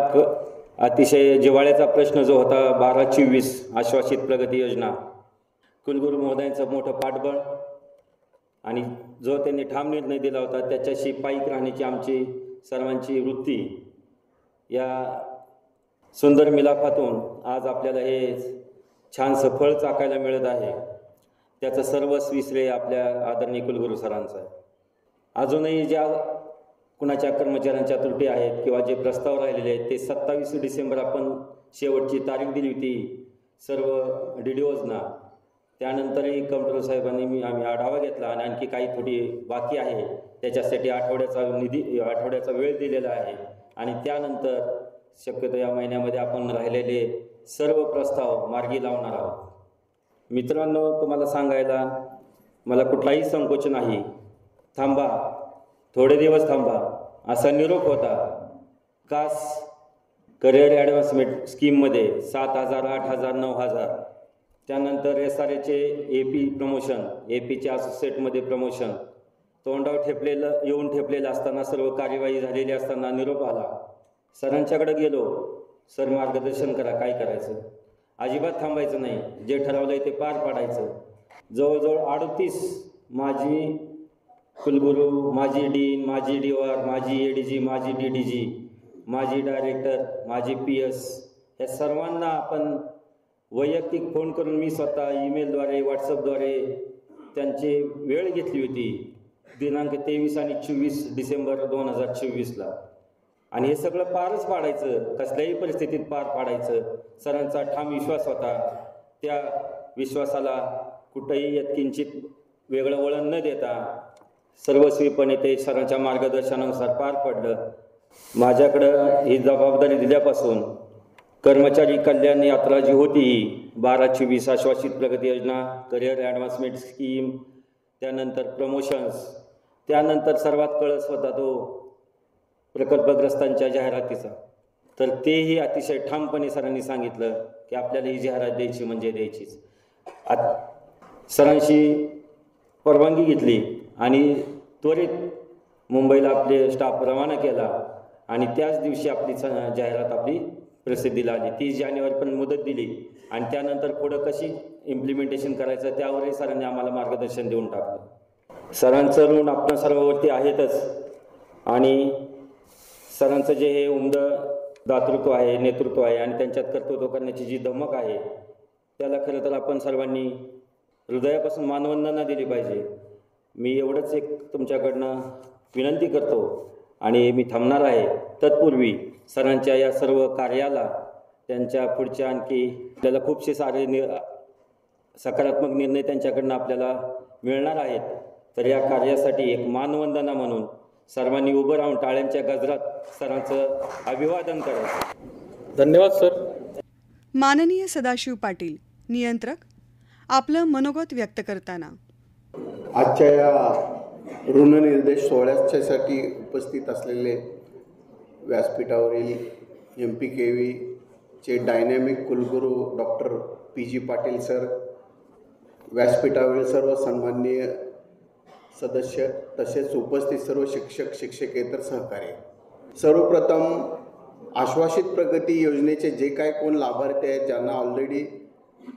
अतिशय जिव्हाळ्याचा प्रश्न जो होता 12-24 आश्वासित प्रगती योजना, कुलगुरू महोदयांचं मोठं पाठबळ आणि जो त्यांनी ठाम निर्णय दिला होता त्याच्याशी पाईक राहण्याची आमची सर्वांची वृत्ती, या सुंदर मिलाफातून आज आपल्याला हे छानसं फळ चाकायला मिळत आहे. त्याचं सर्वस्वी श्रेय आपल्या आदरणीय कुलगुरू सरांचं आहे. अजूनही ज्या कुणाच्या कर्मचाऱ्यांच्या त्रुटी आहेत किंवा जे प्रस्ताव राहिलेले आहेत ते 27 डिसेंबर आपण शेवटची तारीख दिली होती सर्व DDOजना. त्यानंतरही कंट्रोलर साहेबांनी आम्ही आढावा घेतला आणि आणखी काही थोडी बाकी आहे त्याच्यासाठी आठवड्याचा वेळ दिलेला आहे. आणि त्यानंतर शक्यतो या महिन्यामध्ये आपण राहिलेले सर्व प्रस्ताव मार्गी लावणार आहोत. मित्रांनो, तुम्हाला सांगायला मला कुठलाही संकोच नाही. थांबा, थोडे दिवस थांबा असा निरोप होता. कास करिअर ॲडव्हान्समेंट स्कीममध्ये 7,000, 8,000, 9,000, त्यानंतर SRAचे AP प्रमोशन, APच्या असोसिएटमध्ये प्रमोशन, तोंडावर येऊन ठेपलेलं असताना सर्व कार्यवाही झालेली असताना निरोप आला. सरांच्याकडे गेलो, सर मार्गदर्शन करा, काय करायचं. अजिबात थांबायचं नाही, जे ठरवलं आहे ते पार पाडायचं. जवळजवळ 38 माजी कुलगुरू, माजी डीन, माजी DOR, माजी ADG, माजी DDG, माजी डायरेक्टर, माजी PS या सर्वांना आपण वैयक्तिक फोन करून मी स्वतः ईमेलद्वारे, व्हॉट्सअपद्वारे त्यांची वेळ घेतली होती दिनांक 23 आणि 24 डिसेंबर 2024ला, आणि हे सगळं पारच पाडायचं, कसल्याही परिस्थितीत पार पाडायचं सरांचा ठाम विश्वास होता. त्या विश्वासाला कुठंही यत्किंचित वेगळं वळण न देता सर्वस्वीपणे ते सरांच्या मार्गदर्शनानुसार पार पडलं. माझ्याकडं ही जबाबदारी दिल्यापासून कर्मचारी कल्याण यात्रा जी होती, 12-24 आश्वासित प्रगती योजना, करिअर ॲडव्हान्समेंट स्कीम, त्यानंतर प्रमोशन्स, त्यानंतर सर्वात कळस होता तो प्रकल्पग्रस्तांच्या जाहिरातीचा. तर तेही अतिशय ठामपणे सरांनी सांगितलं की आपल्याला ही जाहिरात द्यायची म्हणजे द्यायचीच. सरांशी परवानगी घेतली आणि त्वरित मुंबईला आपले स्टाफ रवाना केला आणि त्याच दिवशी आपली जाहिरात आपली प्रसिद्धीला आली. 30 जानेवारी पण मुदत दिली आणि त्यानंतर पुढं कशी इम्प्लिमेंटेशन करायचं त्यावरही सरांनी आम्हाला मार्गदर्शन देऊन टाकलं. सरांचं ऋण आपल्या सर्वांवरती आहेतच आणि सरांचं जे हे उमदं दातृत्व आहे, नेतृत्व आहे आणि त्यांच्यात कर्तृत्व करण्याची जी धमक आहे त्याला खरं तर आपण सर्वांनी हृदयापासून मानवंदना दिली पाहिजे. मी एवढंच एक तुमच्याकडनं विनंती करतो आणि मी थांबणार आहे. तत्पूर्वी सरांच्या या सर्व कार्याला त्यांच्या पुढच्या आणखी आपल्याला खूपसे सारे सकारात्मक निर्णय त्यांच्याकडनं आपल्याला मिळणार आहेत. तर या कार्यासाठी एक मानवंदना म्हणून सर्वांनी उभं राहून टाळ्यांच्या गजरात सरांचं अभिवादन करायचं. धन्यवाद सर. माननीय सदाशिव पाटील, नियंत्रक, आपलं मनोगत व्यक्त करताना. आजच्या या ऋणनिर्देश सोहळ्यासाठी उपस्थित असलेले व्यासपीठावरील MPKVचे डायनॅमिक कुलगुरू डॉक्टर PG पाटील सर, व्यासपीठावरील सर्व सन्माननीय सदस्य तसेच उपस्थित सर्व शिक्षक शिक्षकेतर सहकारी, सर्वप्रथम आश्वासित प्रगती योजनेचे जे काय कोण लाभार्थी आहेत ज्यांना ऑलरेडी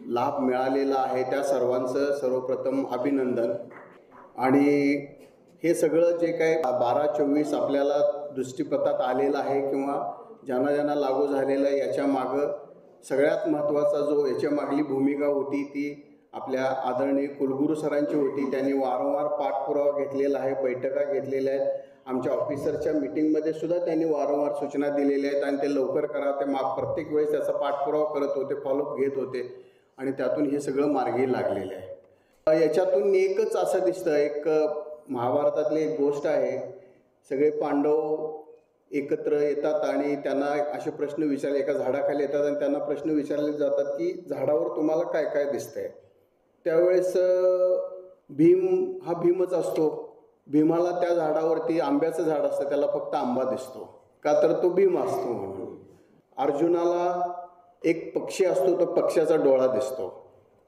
लाभ मिळालेला आहे त्या सर्वांचं सर्वप्रथम अभिनंदन. आणि हे सगळं जे काय 12-24 आपल्याला दृष्टीपथात आलेलं आहे किंवा ज्यांना ज्यांना लागू झालेलं आहे याच्या मागं सगळ्यात महत्त्वाचा जो याच्या मागली भूमिका होती ती आपल्या आदरणीय कुलगुरू सरांची होती. त्यांनी वारंवार पाठपुरावा घेतलेला आहे, बैठका घेतलेल्या आहेत, आमच्या ऑफिसरच्या मिटिंगमध्ये सुद्धा त्यांनी वारंवार सूचना दिलेल्या आहेत आणि ते लवकर करा ते प्रत्येक वेळेस त्याचा पाठपुरावा करत होते, फॉलोअप घेत होते आणि त्यातून हे सगळं मार्गी लागलेलं आहे. याच्यातून एकच असं दिसतं, एक महाभारतातली एक गोष्ट आहे, सगळे पांडव एकत्र येतात आणि त्यांना असे प्रश्न विचारले, एका झाडाखाली येतात आणि त्यांना प्रश्न विचारले जातात की झाडावर तुम्हाला काय काय दिसतंय. त्यावेळेस भीम हा भीमच असतो, भीमाला त्या झाडावरती आंब्याचं झाड असतं त्याला फक्त आंबा दिसतो का तर तो भीम असतो म्हणून. अर्जुनाला एक पक्षी असतो तो पक्ष्याचा डोळा दिसतो.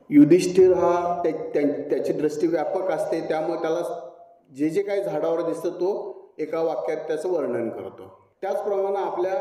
युधिष्ठिर हा त्याची दृष्टी व्यापक असते त्यामुळे त्याला जे जे काही झाडावर दिसतं तो एका वाक्यात त्याचं वर्णन करतो. त्याचप्रमाणे आपल्या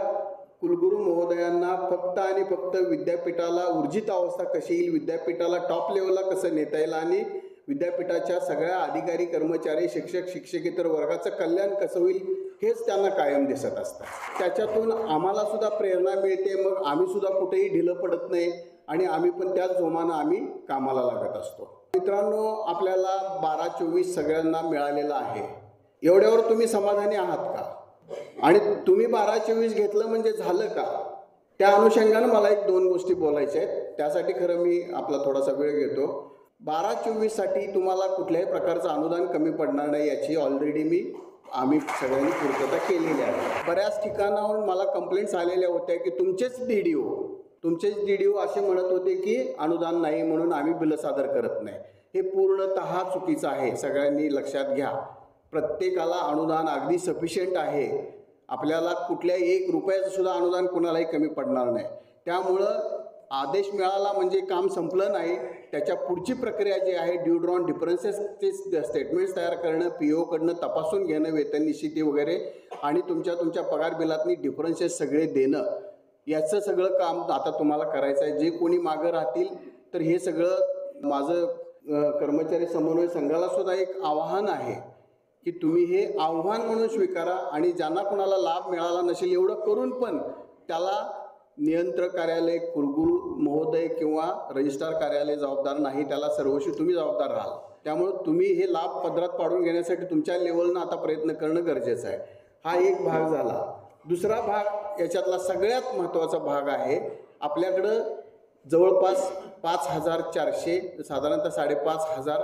कुलगुरू महोदयांना फक्त आणि फक्त विद्यापीठाला ऊर्जित अवस्था कशी येईल, विद्यापीठाला टॉप लेवलला कसं नेता येईल आणि विद्यापीठाच्या सगळ्या अधिकारी कर्मचारी शिक्षक शिक्षकेतर वर्गाचं कल्याण कसं होईल हेच त्यांना कायम दिसत असतं. त्याच्यातून आम्हाला सुद्धा प्रेरणा मिळते, मग आम्ही सुद्धा कुठेही ढिलं पडत नाही आणि आम्ही पण त्याच जोमानं आम्ही कामाला लागत असतो. मित्रांनो, आपल्याला 12-24 सगळ्यांना मिळालेलं आहे, एवढ्यावर तुम्ही समाधानी आहात का? आणि तुम्ही 12-24 घेतलं म्हणजे झालं का? त्या अनुषंगानं मला 1-2 गोष्टी बोलायच्या आहेत, त्यासाठी खरं मी आपला थोडासा वेळ घेतो. 12-24साठी तुम्हाला कुठल्याही प्रकारचं अनुदान कमी पडणार नाही याची ऑलरेडी आम्ही सगळ्यांनी पूर्तता केलेली आहे. बऱ्याच ठिकाणाहून मला कंप्लेंट्स आलेल्या होत्या की तुमचेच DDO असे म्हणत होते की अनुदान नाही म्हणून आम्ही बिलं सादर करत नाही. हे पूर्णतः चुकीचं आहे, सगळ्यांनी लक्षात घ्या. प्रत्येकाला अनुदान अगदी सफिशियंट आहे, आपल्याला कुठल्याही 1 रुपयाचं सुद्धा अनुदान कोणालाही कमी पडणार नाही. त्यामुळं आदेश मिळाला म्हणजे काम संपलं नाही, त्याच्या पुढची प्रक्रिया जी आहे ड्यू ड्रॉन डिफरन्सेसचे स्टेटमेंट्स तयार करणं, PO कडनं तपासून घेणं वेतन निश्चिती वगैरे आणि तुमच्या पगार बिलातनी डिफरन्सेस सगळे देणं, याचं सगळं काम आता तुम्हाला करायचं आहे. जे कोणी मागं राहतील तर हे सगळं माझं कर्मचारी समन्वय संघाला सुद्धा एक आव्हान आहे की तुम्ही हे आव्हान म्हणून स्वीकारा आणि ज्यांना कोणाला लाभ मिळाला नसेल एवढं करून पण त्याला नियंत्रक कार्यालय, कुलगुरू महोदय किंवा रजिस्ट्रार कार्यालय जबाबदार नाही, त्याला सर्वस्वी तुम्ही जबाबदार राहाल. त्यामुळे तुम्ही हे लाभ पदरात पाडून घेण्यासाठी तुमच्या लेवलनं आता प्रयत्न करणं गरजेचं आहे. हा एक भाग झाला. दुसरा भाग, याच्यातला सगळ्यात महत्त्वाचा भाग आहे, आपल्याकडं जवळपास 5,400 साधारणतः 5,500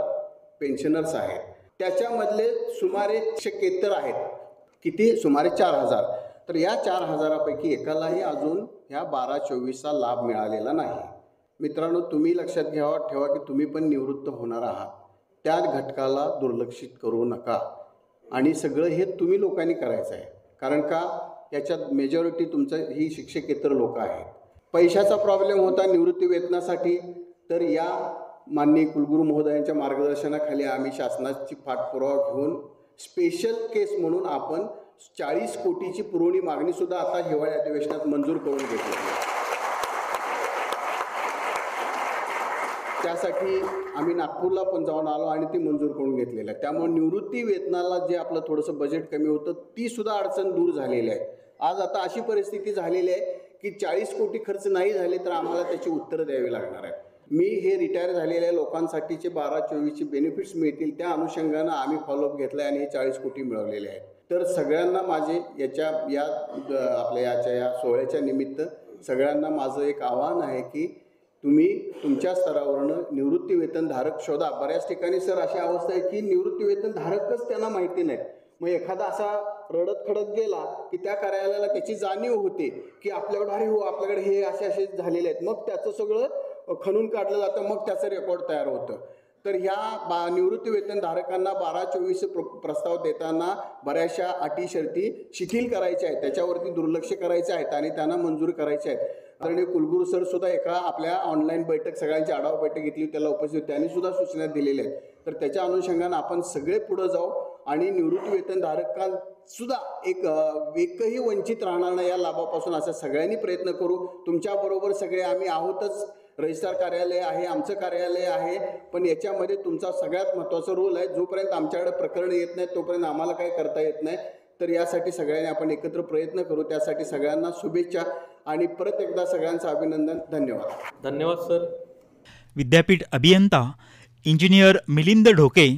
पेन्शनर्स आहेत. त्याच्यामधले सुमारे शिक्षकेतर आहेत. किती? सुमारे 4,000. तर या 4,000पैकी एकालाही अजून ह्या 12-24चा लाभ मिळालेला नाही. मित्रांनो, तुम्ही लक्षात ठेवा की तुम्ही पण निवृत्त होणार आहात. त्या घटकाला दुर्लक्षित करू नका. आणि सगळं हे तुम्ही लोकांनी करायचं आहे. कारण का? याच्यात मेजॉरिटी तुमचं ही शिक्षकेतर लोक आहेत. पैशाचा प्रॉब्लेम होता निवृत्ती वेतनासाठी, तर या माननीय कुलगुरू महोदयांच्या मार्गदर्शनाखाली आम्ही शासनाची पाठपुरावा घेऊन स्पेशल केस म्हणून आपण 40 कोटीची पुरवणी मागणीसुद्धा आता हिवाळी अधिवेशनात मंजूर करून घेतली. त्यासाठी आम्ही नागपूरला पण जाऊन आलो आणि ती मंजूर करून घेतलेलं आहे. त्यामुळे निवृत्ती वेतनाला जे आपलं थोडंसं बजेट कमी होतं, ती सुद्धा अडचण दूर झालेली आहे. आज आता अशी परिस्थिती झालेली आहे की 40 कोटी खर्च नाही झाले तर आम्हाला त्याची उत्तरं द्यावी लागणार आहे. मी हे रिटायर झालेल्या लोकांसाठीचे 12-24चे बेनिफिट्स मिळतील, त्या अनुषंगानं आम्ही फॉलोअप घेतला आहे आणि हे 40 कोटी मिळवलेले आहेत. तर सगळ्यांना माझे या सोहळ्याच्या निमित्त सगळ्यांना माझं एक आव्हान आहे की तुम्ही तुमच्या स्तरावरनं निवृत्ती वेतनधारक शोधा. बऱ्याच ठिकाणी सर अशी अवस्था आहे की निवृत्ती वेतनधारकच त्यांना माहिती नाही. मग एखादा असा रडत खडत गेला की त्या कार्यालयाला त्याची जाणीव होते की आपल्याकडे अरे हो आपल्याकडे हे असे झालेले आहेत. मग त्याचं सगळं खणून काढलं जातं, मग त्याचं रेकॉर्ड तयार होतं. तर ह्या निवृत्ती वेतनधारकांना 12-24 प्रस्ताव देताना बऱ्याचशा अटी शर्ती शिथिल करायच्या आहेत, त्याच्यावरती दुर्लक्ष करायचे आहेत आणि त्यांना मंजूर करायचे आहेत. आदरणीय कुलगुरू सर सुद्धा एका आपल्या ऑनलाईन बैठक, सगळ्यांची आढावा बैठक घेतली, त्याला उपस्थित, त्यांनी सुद्धा सूचना दिलेल्या आहेत. तर त्याच्या अनुषंगानं आपण सगळे पुढं जाऊ आणि निवृत्ती वेतनधारकांसुद्धा एकही वंचित राहणार नाही या लाभापासून, असं सगळ्यांनी प्रयत्न करू. तुमच्याबरोबर सगळे आम्ही आहोतच. रजिस्ट्रार कार्यालय आहे, आमचं कार्यालय आहे, पण याच्यामध्ये तुमचा सगळ्यात महत्त्वाचा रोल आहे. जोपर्यंत आमच्याकडे प्रकरण येत नाही तोपर्यंत आम्हाला काही करता येत नाही. तर यासाठी सगळ्यांनी आपण एकत्र प्रयत्न करू. त्यासाठी सगळ्यांना शुभेच्छा आणि परत एकदा सगळ्यांचं अभिनंदन. धन्यवाद. धन्यवाद सर. विद्यापीठ अभियंता इंजिनियर मिलिंद ढोके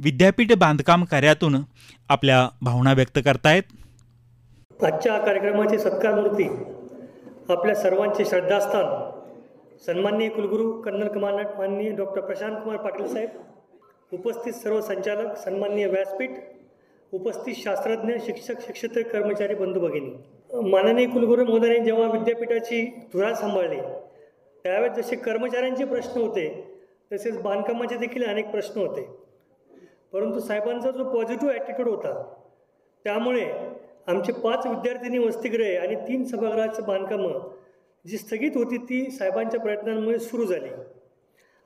विद्यापीठ बांधकाम कार्यातून आपल्या भावना व्यक्त करतायत. आजच्या कार्यक्रमाची सत्कारमूर्ती आपल्या सर्वांचे श्रद्धास्थान सन्माननीय कुलगुरू कर्नल कमांडंट माननीय डॉक्टर प्रशांत कुमार पाटील साहेब, उपस्थित सर्व संचालक, सन्माननीय व्यासपीठ, उपस्थित शास्त्रज्ञ, शिक्षक, शिक्षकेतर, कर्मचारी बंधू भगिनी. माननीय कुलगुरू महोदयांनी जेव्हा विद्यापीठाची धुरा सांभाळली त्यावेळेस जसे कर्मचाऱ्यांचे प्रश्न होते तसेच बांधकामाचे देखील अनेक प्रश्न होते. परंतु साहेबांचा जो पॉझिटिव्ह ॲटिट्यूड होता त्यामुळे आमचे 5 विद्यार्थिनी वसतिगृहे आणि 3 सभागृहाचं बांधकामं जी स्थगित होती ती साहेबांच्या प्रयत्नांमुळे सुरू झाली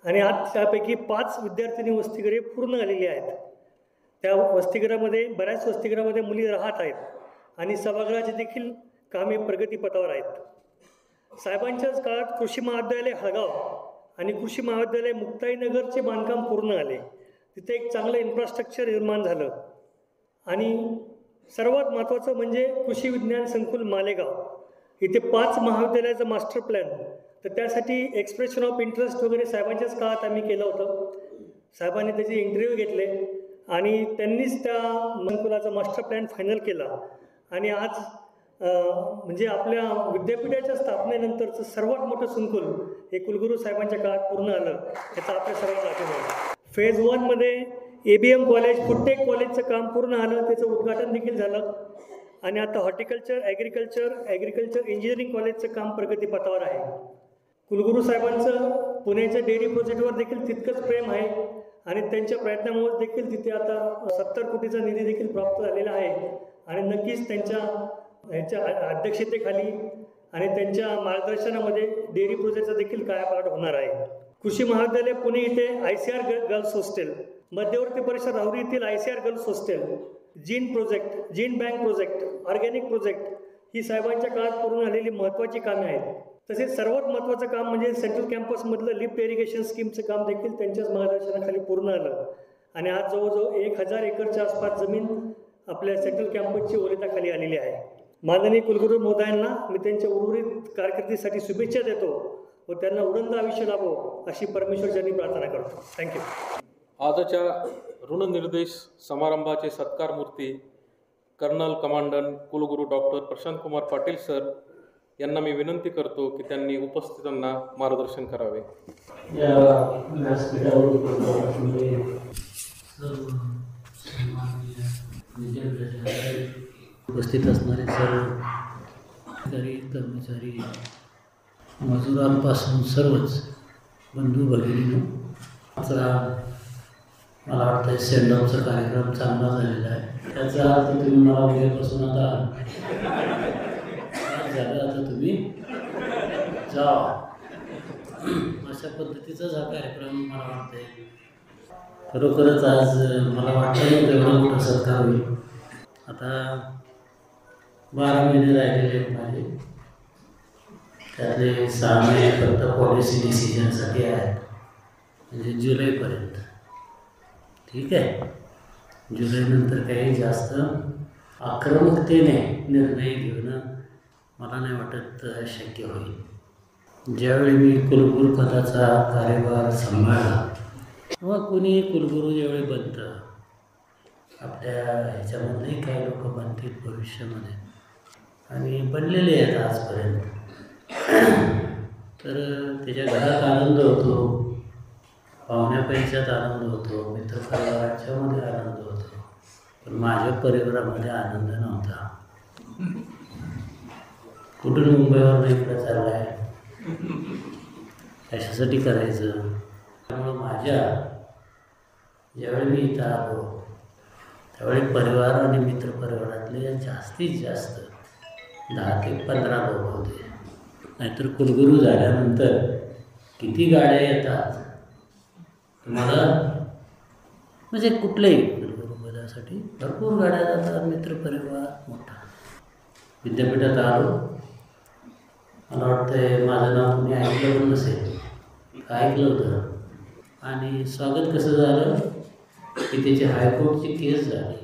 आणि आज त्यापैकी 5 विद्यार्थिनी वसतिगृहे पूर्ण झालेली आहेत. त्या वसतिगृहामध्ये बऱ्याच वसतिगृहामध्ये मुली राहत आहेत आणि सभागृहाची देखील कामे प्रगतीपथावर आहेत. साहेबांच्याच काळात कृषी महाविद्यालय हळगाव आणि कृषी महाविद्यालय मुक्ताईनगरचे बांधकाम पूर्ण झाले. तिथे एक चांगलं इन्फ्रास्ट्रक्चर निर्माण झालं आणि सर्वात महत्त्वाचं म्हणजे कृषी विज्ञान संकुल मालेगाव, इथे 5 महाविद्यालयाचं मास्टर प्लॅन. तर त्यासाठी एक्सप्रेशन ऑफ इंटरेस्ट वगैरे साहेबांच्याच काळात आम्ही केलं होतं. साहेबांनी त्याचे इंटरव्ह्यू घेतले आणि त्यांनीच त्या संकुलाचा मास्टर प्लॅन फायनल केला आणि आज म्हणजे आपल्या विद्यापीठाच्या स्थापनेनंतरचं सर्वात मोठं संकुल हे कुलगुरू साहेबांच्या काळात पूर्ण आलं, याचा आपल्या सर्वांना अभिमान. फेज 1मध्ये ABM कॉलेज, फुटटेक कॉलेजचं काम पूर्ण आलं, त्याचं उद्घाटन देखील झालं आणि आता हॉर्टिकल्चर, ॲग्रिकल्चर इंजिनिअरिंग कॉलेजचं काम प्रगतीपथावर आहे. कुलगुरू साहेबांचं पुण्याच्या डेअरी प्रोजेक्टवर देखील तितकंच प्रेम आहे आणि त्यांच्या प्रयत्नामुळे देखील तिथे आता 70 कोटीचा निधी देखील प्राप्त झालेला आहे आणि नक्कीच त्यांच्या अध्यक्षतेखाली आणि त्यांच्या मार्गदर्शनामध्ये डेअरी प्रोजेक्टचा देखील कायापालट होणार आहे. कृषी महाविद्यालय पुणे इथे ICR गर्ल्स हॉस्टेल, मध्यवर्ती परिसर राहुरी येथील ICR girls hostel, gene project, gene bank project, organic project ही साहेबांच्या काळात पूर्ण झालेली महत्त्वाची कामे आहेत. तसेच सर्वात महत्त्वाचं काम म्हणजे सेंट्रल कॅम्पसमधलं लिफ्ट इरिगेशन स्कीमचं काम देखील त्यांच्याच मार्गदर्शनाखाली पूर्ण आलं आणि आज जवळजवळ 1000 एकरच्या आसपास जमीन आपल्या सेंट्रल कॅम्पसची ओलिताखाली आलेली आहे. माननीय कुलगुरू महोदयांना मी त्यांच्या उर्वरित कारकिर्दीसाठी शुभेच्छा देतो व त्यांना उदंड आयुष्य लाभो अशी परमेश्वरच्यांनी प्रार्थना करतो. थँक्यू. आजच्या ऋणनिर्देश समारंभाचे सत्कार मूर्ती कर्नल कमांडंट कुलगुरू डॉक्टर प्रशांत कुमार पाटील सर यांना मी विनंती करतो की त्यांनी उपस्थितांना मार्गदर्शन करावे. या व्यासपीठावर उपस्थित असणारे सर्व अधिकारी, कर्मचारी, मजुरांपासून सर्वच बंधू भगिनींनो, मला वाटतं सेंड ऑफचा कार्यक्रम चांगला झालेला आहे. त्याचा अर्थ तुम्ही मला उद्यापासून आता झालं, आता तुम्ही जा, अशा पद्धतीचाच हा कार्यक्रम मला वाटतंय. खरोखरच आज मला वाटतं नव्हतं एवढा मोठा सत्कार होईल. आता 12 महिने राहिलेले आहेत माझे, त्यातले 6 महिने फक्त पॉलिसी डिसिजनसाठी आहेत, म्हणजे जुलैपर्यंत. ठीक आहे, जुलैनंतर काही जास्त आक्रमकतेने निर्णय घेणं मला नाही वाटत शक्य होईल. ज्यावेळी मी कुलगुरू पदाचा कार्यभार सांभाळला किंवा कोणी कुलगुरू ज्यावेळी बनतं, आपल्या ह्याच्यामधले काही लोक बनतील भविष्यामध्ये आणि बनलेले आहेत आजपर्यंत, तर त्याच्या घरात आनंद होतो, पाहुण्या पैशात आनंद होतो, मित्रपरिवाराच्यामध्ये आनंद होतो, पण माझ्या परिवारामध्ये आनंद नव्हता. कुठून मुंबईवर इकडं चालला आहे, कशासाठी करायचं. त्यामुळं माझ्या ज्यावेळी मी इथं आलो त्यावेळी परिवार आणि मित्रपरिवारातले जास्तीत जास्त 10 ते 15 लोक होते. नाहीतर कुलगुरू झाल्यानंतर किती गाड्या येतात तुम्हाला, म्हणजे कुठल्याही कुलगुरू पदासाठी भरपूर गाड्या जातात, मित्रपरिवार मोठा. विद्यापीठात आलो, मला वाटतं माझं नाव तुम्ही ऐकलं पण नसेल, ऐकलं होतं. आणि स्वागत कसं झालं की त्याची हायकोर्टची केस झाली.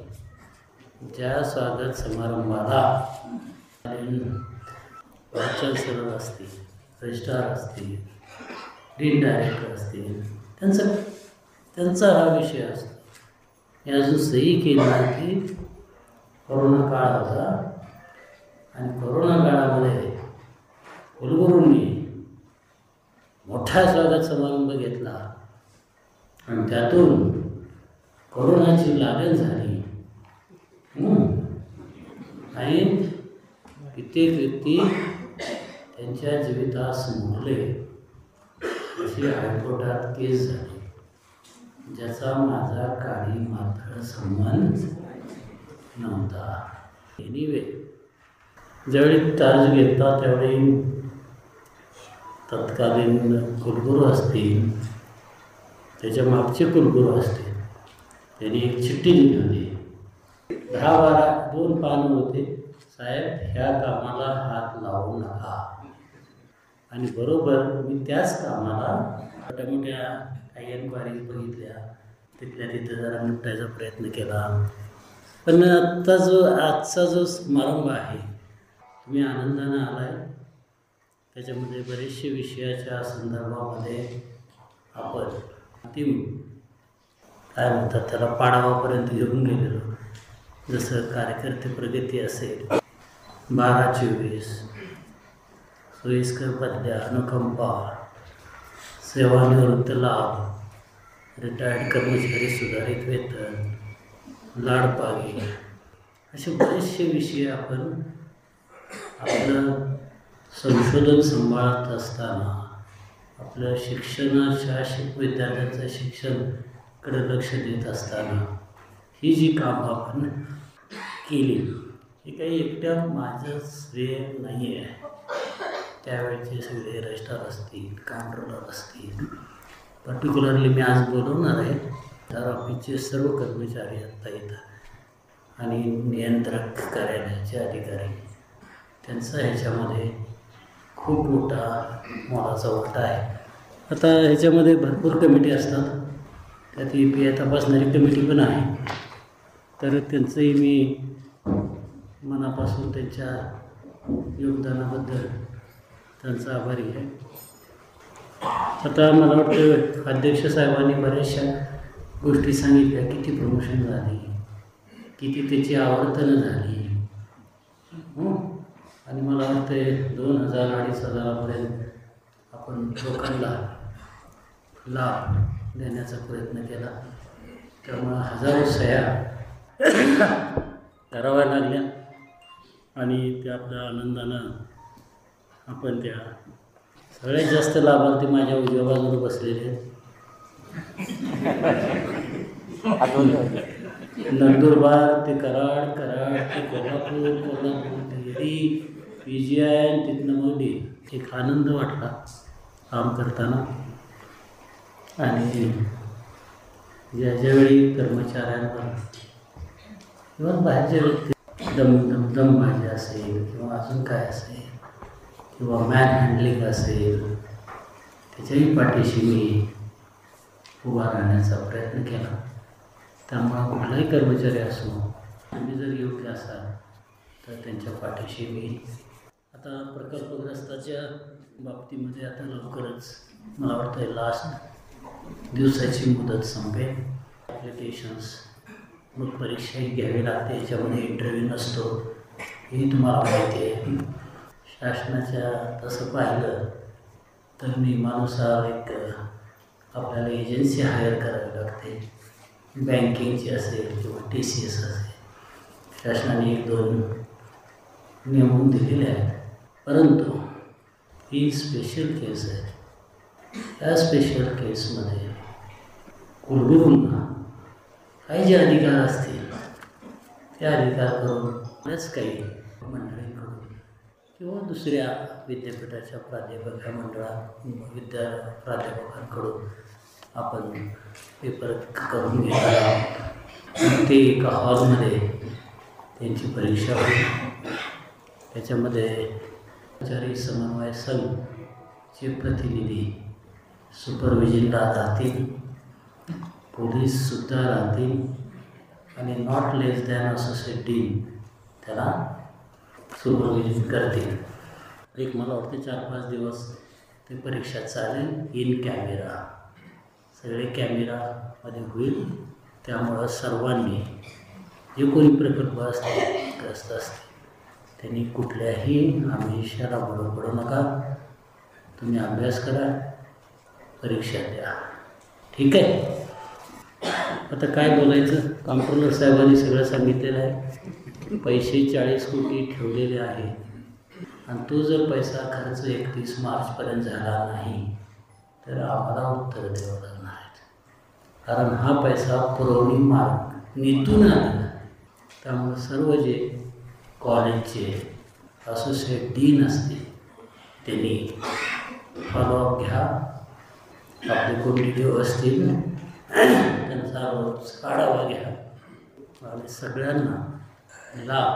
ज्या स्वागत समारंभाला व्हाईस चान्सलर असतील, रजिस्ट्रार असतील, डीन डायरेक्टर असतील, त्यांचा हा विषय असतो. मी अजून सही केली की कोरोना काळ होता आणि कोरोना काळामध्ये कुलगुरूंनी मोठा स्वागत समारंभ घेतला आणि त्यातून कोरोनाची लागण झाली आणि कित्येक व्यक्ती त्यांच्या जीवितास मुरले. अशी हायकोर्टात केस झाली, ज्याचा माझा काही मात्र संबंध नव्हता. एनिवे, ज्यावेळी चार्ज घेतला त्यावेळी तत्कालीन कुलगुरू असतील, त्याच्या मागचे कुलगुरू असतील, त्यांनी एक चिठ्ठी दिली होती. 10-12 2 पानं होते, साहेब ह्या कामाला हात लावू नका. आणि बरोबर मी त्याच कामाला मोठ्या काही एन्क्वायरी बघितल्या, तिथल्या तिथं जरा निपटायचा प्रयत्न केला. पण आजचा जो समारंभ आहे, तुम्ही आनंदानं आलाय, त्याच्यामध्ये बरेचसे विषयाच्या संदर्भामध्ये आपण अंतिम काय म्हणतात त्याला पाडावापर्यंत घेऊन गेलेलो. जसं कार्यकर्ते प्रगती असेल, 12-24, सोयीस्कर बदल्या, अनुकंपा, सेवानिवृत्त लाभ, रिटायर्ड कर्मचारी सुधारित वेतन, लाडपागे, असे बरेचसे विषय आपण आपलं संशोधन सांभाळत असताना, आपलं शिक्षणाच्या विद्यार्थ्यांचं शिक्षणकडे लक्ष देत असताना ही जी कामं आपण केली, ही काही एकट्या माझं श्रेय नाही आहे. त्यावेळेचे सगळे रजिस्ट्रार असतील, कंट्रोलर असतील, पर्टिक्युलरली मी आज बोलवणार आहे तर ऑफिसचे सर्व कर्मचारी आत्ता येतात आणि नियंत्रक कार्यालयाचे अधिकारी, त्यांचा ह्याच्यामध्ये खूप मोठा मोलाचा वाटा आहे. आता ह्याच्यामध्ये भरपूर कमिटी असतात, त्यात EPI तपासणारी कमिटी पण आहे, तर त्यांचंही मी मनापासून त्यांच्या योगदानाबद्दल त्यांचा आभारी आहे. आता मला वाटतं अध्यक्ष साहेबांनी बऱ्याचशा गोष्टी सांगितल्या, किती प्रमोशन झाली, किती त्याची आवर्तनं झाली. आणि मला वाटतं 2000-2500 आपण लोकांना लाभ देण्याचा प्रयत्न केला. त्यामुळं हजारो सह्या कराव्या लागल्या आणि त्या आपल्या आनंदानं आपण त्या सगळ्यात जास्त लाभार्थी माझ्या उजव्या बाजूला बसलेले आहेत. नंदुरबार ते कराड, कराड ते कोल्हापूर, कोल्हापूर ते येडी, PGI आणि तिथनं मग एक आनंद वाटला काम करताना. आणि ज्यावेळी कर्मचाऱ्यांवर किंवा बाहेरच्या व्यक्ती दमबाजी असेल किंवा अजून काय असेल किंवा मॅन हँडलिंग असेल, त्याच्याही पाठीशी मी उभा राहण्याचा प्रयत्न केला. त्यामुळं कुठलाही कर्मचारी असो, तुम्ही जर योग्य असाल तर त्यांच्या पाठीशी मी. आता प्रकल्पग्रस्ताच्या बाबतीमध्ये आता लवकरच मला वाटतं लास्ट दिवसाची मुदत संपेल. ॲप्लिकेशन्स मग परीक्षाही घ्यावी लागते, याच्यामध्ये इंटरव्ह्यू नसतो, हेही तुम्हाला माहिती आहे. शासनाच्या तसं पाहिलं तर नियमानुसार एक आपल्याला एजन्सी हायर करावी लागते, बँकिंगची असेल किंवा TCS असेल. शासनाने 1-2 नेमून दिलेले आहेत. परंतु ही स्पेशल केस आहे. या स्पेशल केसमध्ये कुलगुरूंना काही जे अधिकार असतील ते अधिकार करून बरेच काही मंडळींकडून किंवा दुसऱ्या विद्यापीठाच्या प्राध्यापकांकडून आपण पेपर करून घेणार आहोत. ते एका हॉलमध्ये त्यांची परीक्षा होईल. त्याच्यामध्ये कर्मचारी समन्वय संघचे प्रतिनिधी सुपरविजनला राहतील, पोलीससुद्धा राहतील आणि not less than associate dean त्याला सुपरविजन करतील. एक मला वाटते 4-5 दिवस ते परीक्षा चालेल. इन कॅमेरा सगळे कॅमेरामध्ये होईल. त्यामुळं सर्वांनी जे कोणी प्रकल्प ग्रस्त असते त्यांनी कुठल्याही आमिषाला बळी पडू नका. तुम्ही अभ्यास करा, परीक्षा द्या. ठीक आहे. आता काय बोलायचं, कॉम्प्ट्रोलर साहेबांनी सगळं सांगितलेलं आहे. पैसे 40 कोटी ठेवलेले आहे आणि तो जर पैसा खर्च 31 मार्चपर्यंत झाला नाही तर आम्हाला उत्तर द्यावं लागणार आहेत. कारण हा पैसा पुरवणी मागणीतून आलेला. त्यामुळे सर्व जे कॉलेजचे असोसिएट डीन असतील त्यांनी फॉलोअप घ्या. आपले कोण DDO असतील त्यांचा रोज आढावा घ्या आणि सगळ्यांना लाभ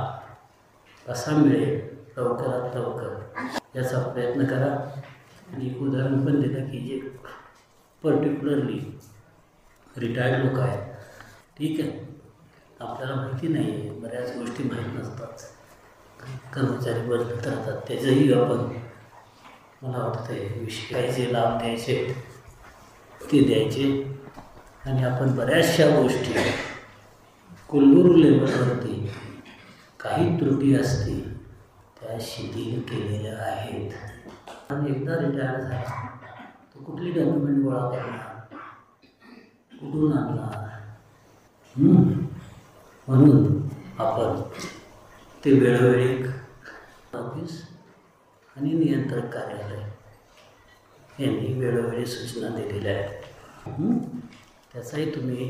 कसा मिळेल लवकरात लवकर याचा प्रयत्न करा. आणि एक उदाहरण पण दिलं की जे पर्टिक्युलरली रिटायर्ड लोक आहेत, ठीक आहे, आपल्याला माहिती नाही आहे, बऱ्याच गोष्टी माहीत नसतात, कर्मचारी बदलत राहतात, त्याचंही आपण मला वाटतं आहे विषय जे लाभ द्यायचे ते द्यायचे. आणि आपण बऱ्याचशा गोष्टी कुलगुरू लेवलवरती काही त्रुटी असतील त्या शिथिल केलेल्या आहेत. आणि एकदा रिटायर झाला तो कुठली डॉक्युमेंट गोळा करणार, कुठून आणणार, म्हणून आपण ते वेळोवेळी ऑफिस आणि नियंत्रक कार्यालय यांनी वेळोवेळी सूचना दिलेल्या आहेत. त्याचाही तुम्ही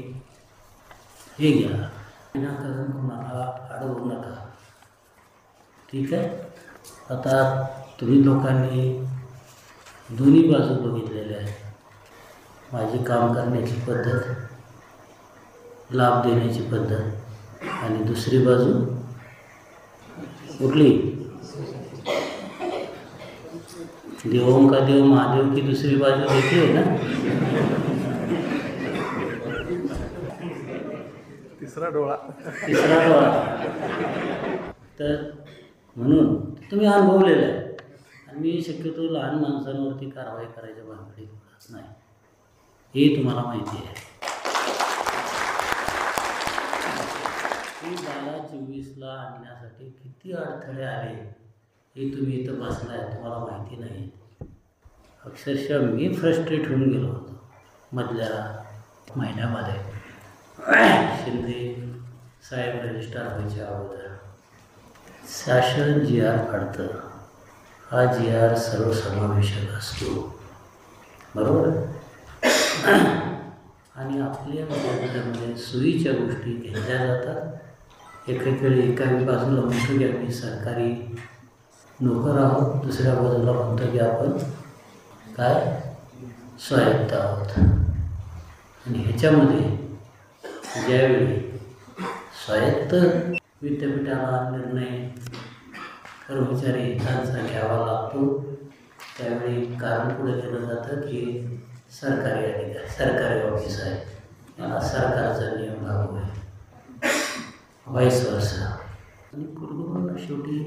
हे घ्या, विनाकारण कोणाला अडवू नका. ठीक आहे. आता तुम्ही लोकांनी दोन्ही बाजू बघितलेल्या आहेत. माझी काम करण्याची पद्धत, लाभ देण्याची पद्धत, आणि दुसरी बाजू कुठली, देवों का देव महादेव की दुसरी बाजू देखी है ना. तिसरा डोळा. तर म्हणून तुम्ही अनुभवलेलं आहे. आणि मी शक्यतो लहान माणसांवरती कारवाई करायच्या भानगडीत पडत नाही, हे तुम्हाला माहिती आहे. ही बाला 24ला आणण्यासाठी किती अडथळे आले हे तुम्ही इथं बसलाय, तुम्हाला माहिती नाही. अक्षरशः मी फ्रस्ट्रेट होऊन गेलो होतो मधल्या महिन्यामध्ये. शिंदे साहेब रजिस्ट्रार व्हायच्या अगोदर शासन जी आर काढतं, हा जी आर सर्वसमावेशक असतो, बरोबर. आणि आपल्या विद्यापीठामध्ये सोयीच्या गोष्टी घेतल्या जातात. एकेकाळी बाजूला म्हणतो की आम्ही सरकारी नोकर आहोत, दुसऱ्या बाजूला म्हणतो की आपण काय स्वायत्त आहोत. आणि ह्याच्यामध्ये ज्यावेळी स्वायत्त विद्यापीठाला निर्णय कर्मचारी हितांचा घ्यावा लागतो, त्यावेळी कारण पुढे केलं जातं की सरकारी अधिकारी, सरकारी ऑफिस आहे, याला सरकारचा नियम लागू आहे, व्हाईस वर्सा. आणि कुलगुरूंना शेवटी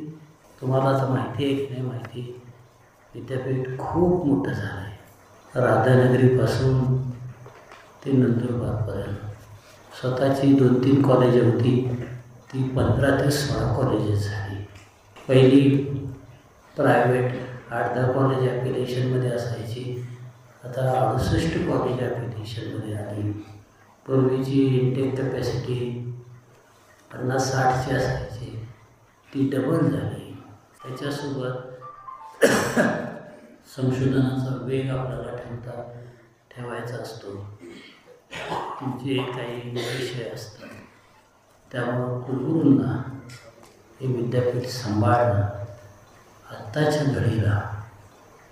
तुम्हाला तर माहिती आहे की नाही माहिती, विद्यापीठ खूप मोठं झालं आहे. राधानगरीपासून ते नंदुरबारपर्यंत स्वतःची 2-3 कॉलेजं होती, ती 15 ते 16 कॉलेजेस झाली. पहिली प्रायव्हेट 8-10 कॉलेज ॲप्लिकेशनमध्ये असायची, आता 68 कॉलेज ॲप्लिकेशनमध्ये आली. पूर्वीची इंटेक कॅपॅसिटी 50-60ची असायची, ती डबल झाली. त्याच्यासोबत संशोधनाचा वेग आपल्याला ठेवायचा असतो, जे काही विषय असतात. त्यामुळं कुलगुरूंना हे विद्यापीठ सांभाळणं आत्ताच्या घडीला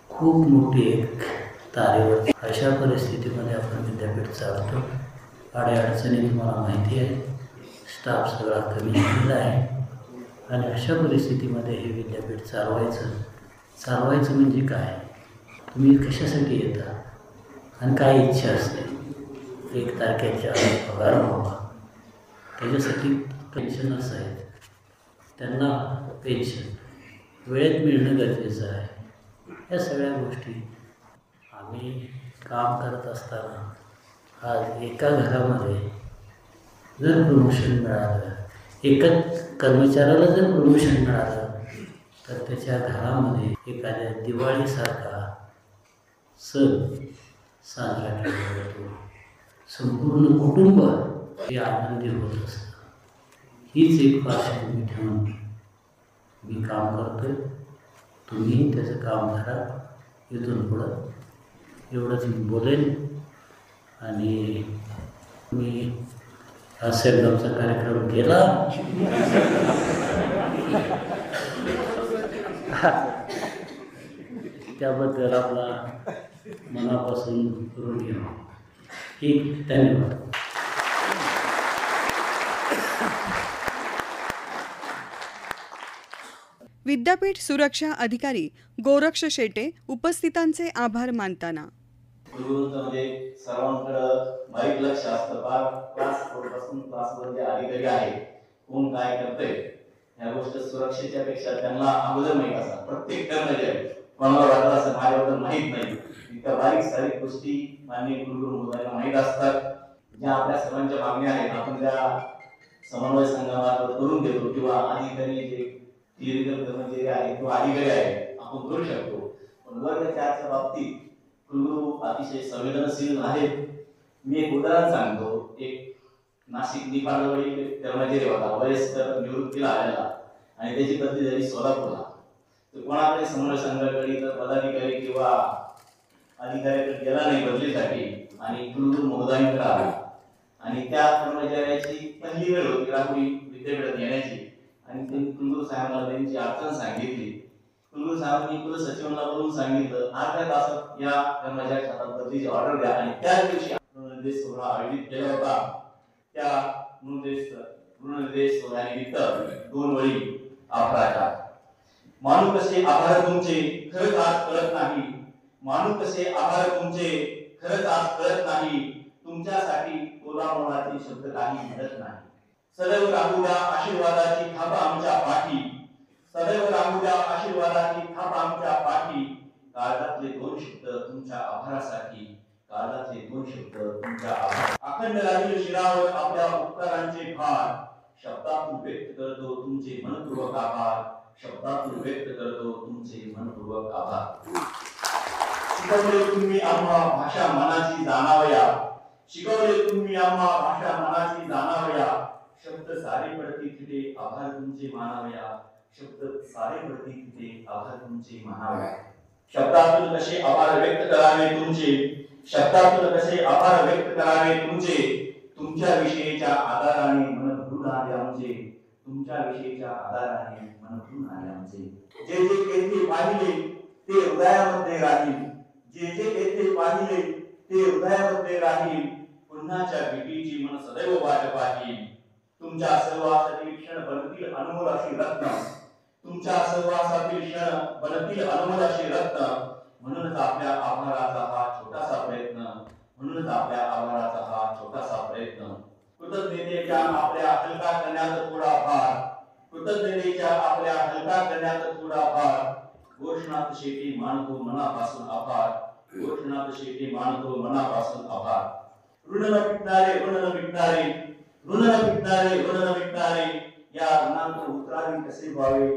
खूप मोठी एक तारेवर. अशा परिस्थितीमध्ये आपण विद्यापीठ चालवतो. अडचणी तुम्हाला माहिती आहे, स्टाफ सगळा कमी झालेला आहे. आणि अशा परिस्थितीमध्ये हे विद्यापीठ चालवायचं म्हणजे काय, तुम्ही कशासाठी येता आणि काय इच्छा असते. 1 तारखेच्या पगार व्हावा, त्याच्यासाठी पेन्शनर्स आहेत, त्यांना पेन्शन वेळेत मिळणं गरजेचं आहे. या सगळ्या गोष्टी आम्ही काम करत असताना आज एका घरामध्ये जर प्रमोशन मिळालं, एकच कर्मचाऱ्याला जर प्रमोशन मिळालं, तर त्याच्या घरामध्ये एखाद्या दिवाळीसारखा सण साजरा केला जातो. संपूर्ण कुटुंब हे आनंदी होत असतं. हीच एक पार्श्वभूमी ठेवून मी काम करतो. तुम्हीही त्याचं काम करा. इथून पुढं एवढंच मी बोलेन. आणि मी हा सेलगावचा कार्यक्रम केला, त्याबद्दल आपला मनापासून ऋणी आहे. ठीक, धन्यवाद. विद्यापीठ सुरक्षा अधिकारी गोरक्ष शेटे उपस्थितांचे आभार मानताना म्हणजे सर्वांकडं बारीक लक्ष असतं. क्लास क्लासवर जे अधिकारी आहे, कोण काय करतंय, ह्या गोष्ट सुरक्षेच्या पेक्षा त्यांना अगोदर माहीत असतात. प्रत्येक कर्मचारी कोणाला वाटत असं माझ्याबद्दल माहीत नाही, इतक्या बारीक सारीक गोष्टी माननीय कुलगुरू महोदयांना माहीत असतात. ज्या आपल्या सर्वांच्या मागण्या आहेत आपण त्या समन्वय संघामार्फत करून देतो, किंवा अधिकारी जे क्लिनिकल कर्मचारी आहे किंवा अधिकारी आहे आपण करू शकतो. पण वर्ग 4च्या बाबतीत कुलगुरू अतिशय संवेदनशील आहेत. मी एक उदाहरण सांगतो. एक नाशिक निफाडजवळील कर्मचारी होता, वयस्कर, निवृत्तीला आलेला, आणि त्याची बदली झाली सोलापूरला. तर कोणाकडे समन्वय संघाकडे तर पदाधिकारी किंवा अधिकाऱ्याकडे गेला नाही बदलीसाठी, आणि कुलगुरू महोदयांकडे आला. आणि त्या कर्मचाऱ्याची पहिली वेळ होती राहुरी विद्यापीठात येण्याची, आणि त्यांनी कुलगुरू साहेबांना त्यांची अडचण सांगितली. कुलगुरू साहेबांनी कुलसचिवांना बोलून सांगितलं, अर्ध्या तासात या कर्मचाऱ्याच्या हातात बदलीची ऑर्डर द्या. आणि त्याच दिवशी निर्देश सोहळा आयोजित केला होता. त्या निर्देश सोहळ्यानिमित्त 2 वळी आपल्याला माणू कसे आभार तुमचे खरंच आज कळत नाही, माणू कसे आभार तुमचे खरंच आज कळत नाही, तुमच्यासाठी तोला मोलाचे शब्द काही मिळत नाही. सदैव राहू द्या आशीर्वादाची थाप आमच्या पाठी, सदैव राहू द्या आशीर्वादाची थाप आमच्या पाठी. काळजातले दोन शब्द तुमच्या आभारासाठी, काळजातले दोन शब्द तुमच्या आभार. अखंड राहील शिरावर आपल्या उपकारांचे भार, शब्दातून व्यक्त करतो तुमचे मनपूर्वक आभार, शब्दातून व्यक्त करतो तुमचे मनपूर्वक आभार. शिकवले तुम्ही आम्हा भाषा मनाची जाणावया, शिकवले तुम्ही आम्हा भाषा मनाची जाणावया. शब्द सारे पडती तिथे आभार तुमचे मानावया, शब्द सारे पडती तिथे आभार तुमचे मानावया. शब्दातून कसे आभार व्यक्त करावे तुमचे, शब्दातून कसे आभार व्यक्त करावे तुमचे. तुमच्या विषयीच्या आधाराने मन भरून आले आमचे, तुमच्या विषयीच्या आधाराने मन भरून आले आमचे. जे जे येथे पाहिले ते हृदयामध्ये राहील, जे जे येथे पाहिले ते हृदयामध्ये राहील. पुन्हाच्या भेटीची मन सदैव वाट पाहील. तुमच्या सहवासातील क्षण बनतील अनमोल अशी रत्न, तुमच्या सहवासातील क्षण बनतील अनमोल अशी रत्न. म्हणूनच आपल्या आभाराचा हा छोटासा प्रयत्न, म्हणूनच आपल्या आभाराचा हा छोटासा प्रयत्न. कृतज्ञतेच्या आपल्या हलका करण्यात थोडा भार, कृतज्ञतेच्या आपल्या हलका करण्यात थोडा भार. घोषणात शेती मानतो मनापासून आभार, घोषणात शेती मानतो मनापासून आभार. ऋण न मिटणारे, ऋण न मिटणारे, ऋण न मिटणारे, ऋण न मिटणारे. या ऋणात उतरावी कसे व्हावे,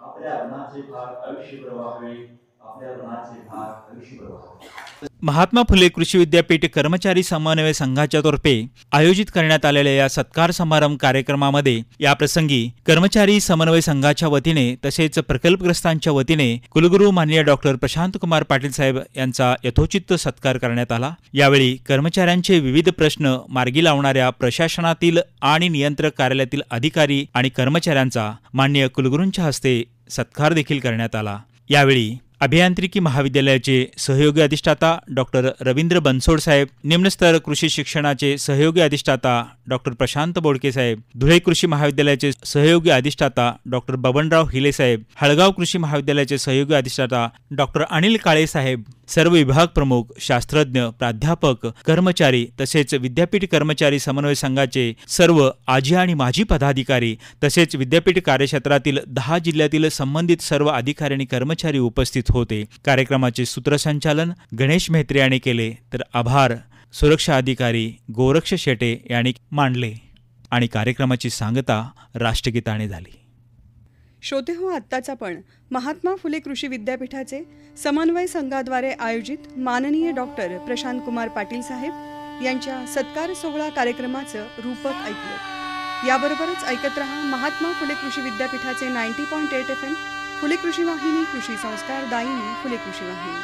आपल्या ऋणाचे भार आयुष्यभर व्हावे, आपल्या ऋणाचे भार आयुष्यभर व्हावे. महात्मा फुले कृषी विद्यापीठ कर्मचारी समन्वय संघाच्या तर्फे आयोजित करण्यात आलेल्या या सत्कार समारंभ कार्यक्रमामध्ये या प्रसंगी कर्मचारी समन्वय संघाच्या वतीने तसेच प्रकल्पग्रस्तांच्या वतीने कुलगुरू माननीय डॉक्टर प्रशांत कुमार पाटील साहेब यांचा यथोचित सत्कार करण्यात आला. यावेळी कर्मचाऱ्यांचे विविध प्रश्न मार्गी लावणाऱ्या प्रशासनातील आणि नियंत्रक कार्यालयातील अधिकारी आणि कर्मचाऱ्यांचा माननीय कुलगुरूंच्या हस्ते सत्कार देखील करण्यात आला. यावेळी अभियांत्रिकी महाविद्यालयाचे सहयोगी अधिष्ठाता डॉक्टर रवींद्र बनसोड साहेब, निम्नस्तर कृषी शिक्षणाचे सहयोगी अधिष्ठाता डॉक्टर प्रशांत बोडके साहेब, धुळे कृषी महाविद्यालयाचे सहयोगी अधिष्ठाता डॉक्टर बबनराव हिले साहेब, हळगाव कृषी महाविद्यालयाचे सहयोगी अधिष्ठाता डॉक्टर अनिल काळे साहेब, सर्व विभाग प्रमुख, शास्त्रज्ञ, प्राध्यापक, कर्मचारी तसेच विद्यापीठ कर्मचारी समन्वय संघाचे सर्व आजी आणि माजी पदाधिकारी तसेच विद्यापीठ कार्यक्षेत्रातील 10 जिल्ह्यातील संबंधित सर्व अधिकारी आणि कर्मचारी उपस्थित होते. कार्यक्रमाचे सूत्रसंचालन गणेश मेहत्रे यांनी केले तर आभार सुरक्षा अधिकारी गोरक्ष शेटे यांनी मांडले आणि कार्यक्रमाची सांगता राष्ट्रगीताने झाली. श्रोते हो, आत्ताचा पण महात्मा फुले कृषी विद्यापीठाचे समन्वय संघाद्वारे आयोजित माननीय डॉक्टर प्रशांत कुमार पाटील साहेब यांच्या सत्कार सोहळा कार्यक्रमाचं रूपक ऐकलं. याबरोबरच ऐकत रहा महात्मा फुले कृषी विद्यापीठाचे 90.8 FM फुले कृषी वाहिनी, कृषी संस्कार दायिनी फुले कृषी वाहिनी.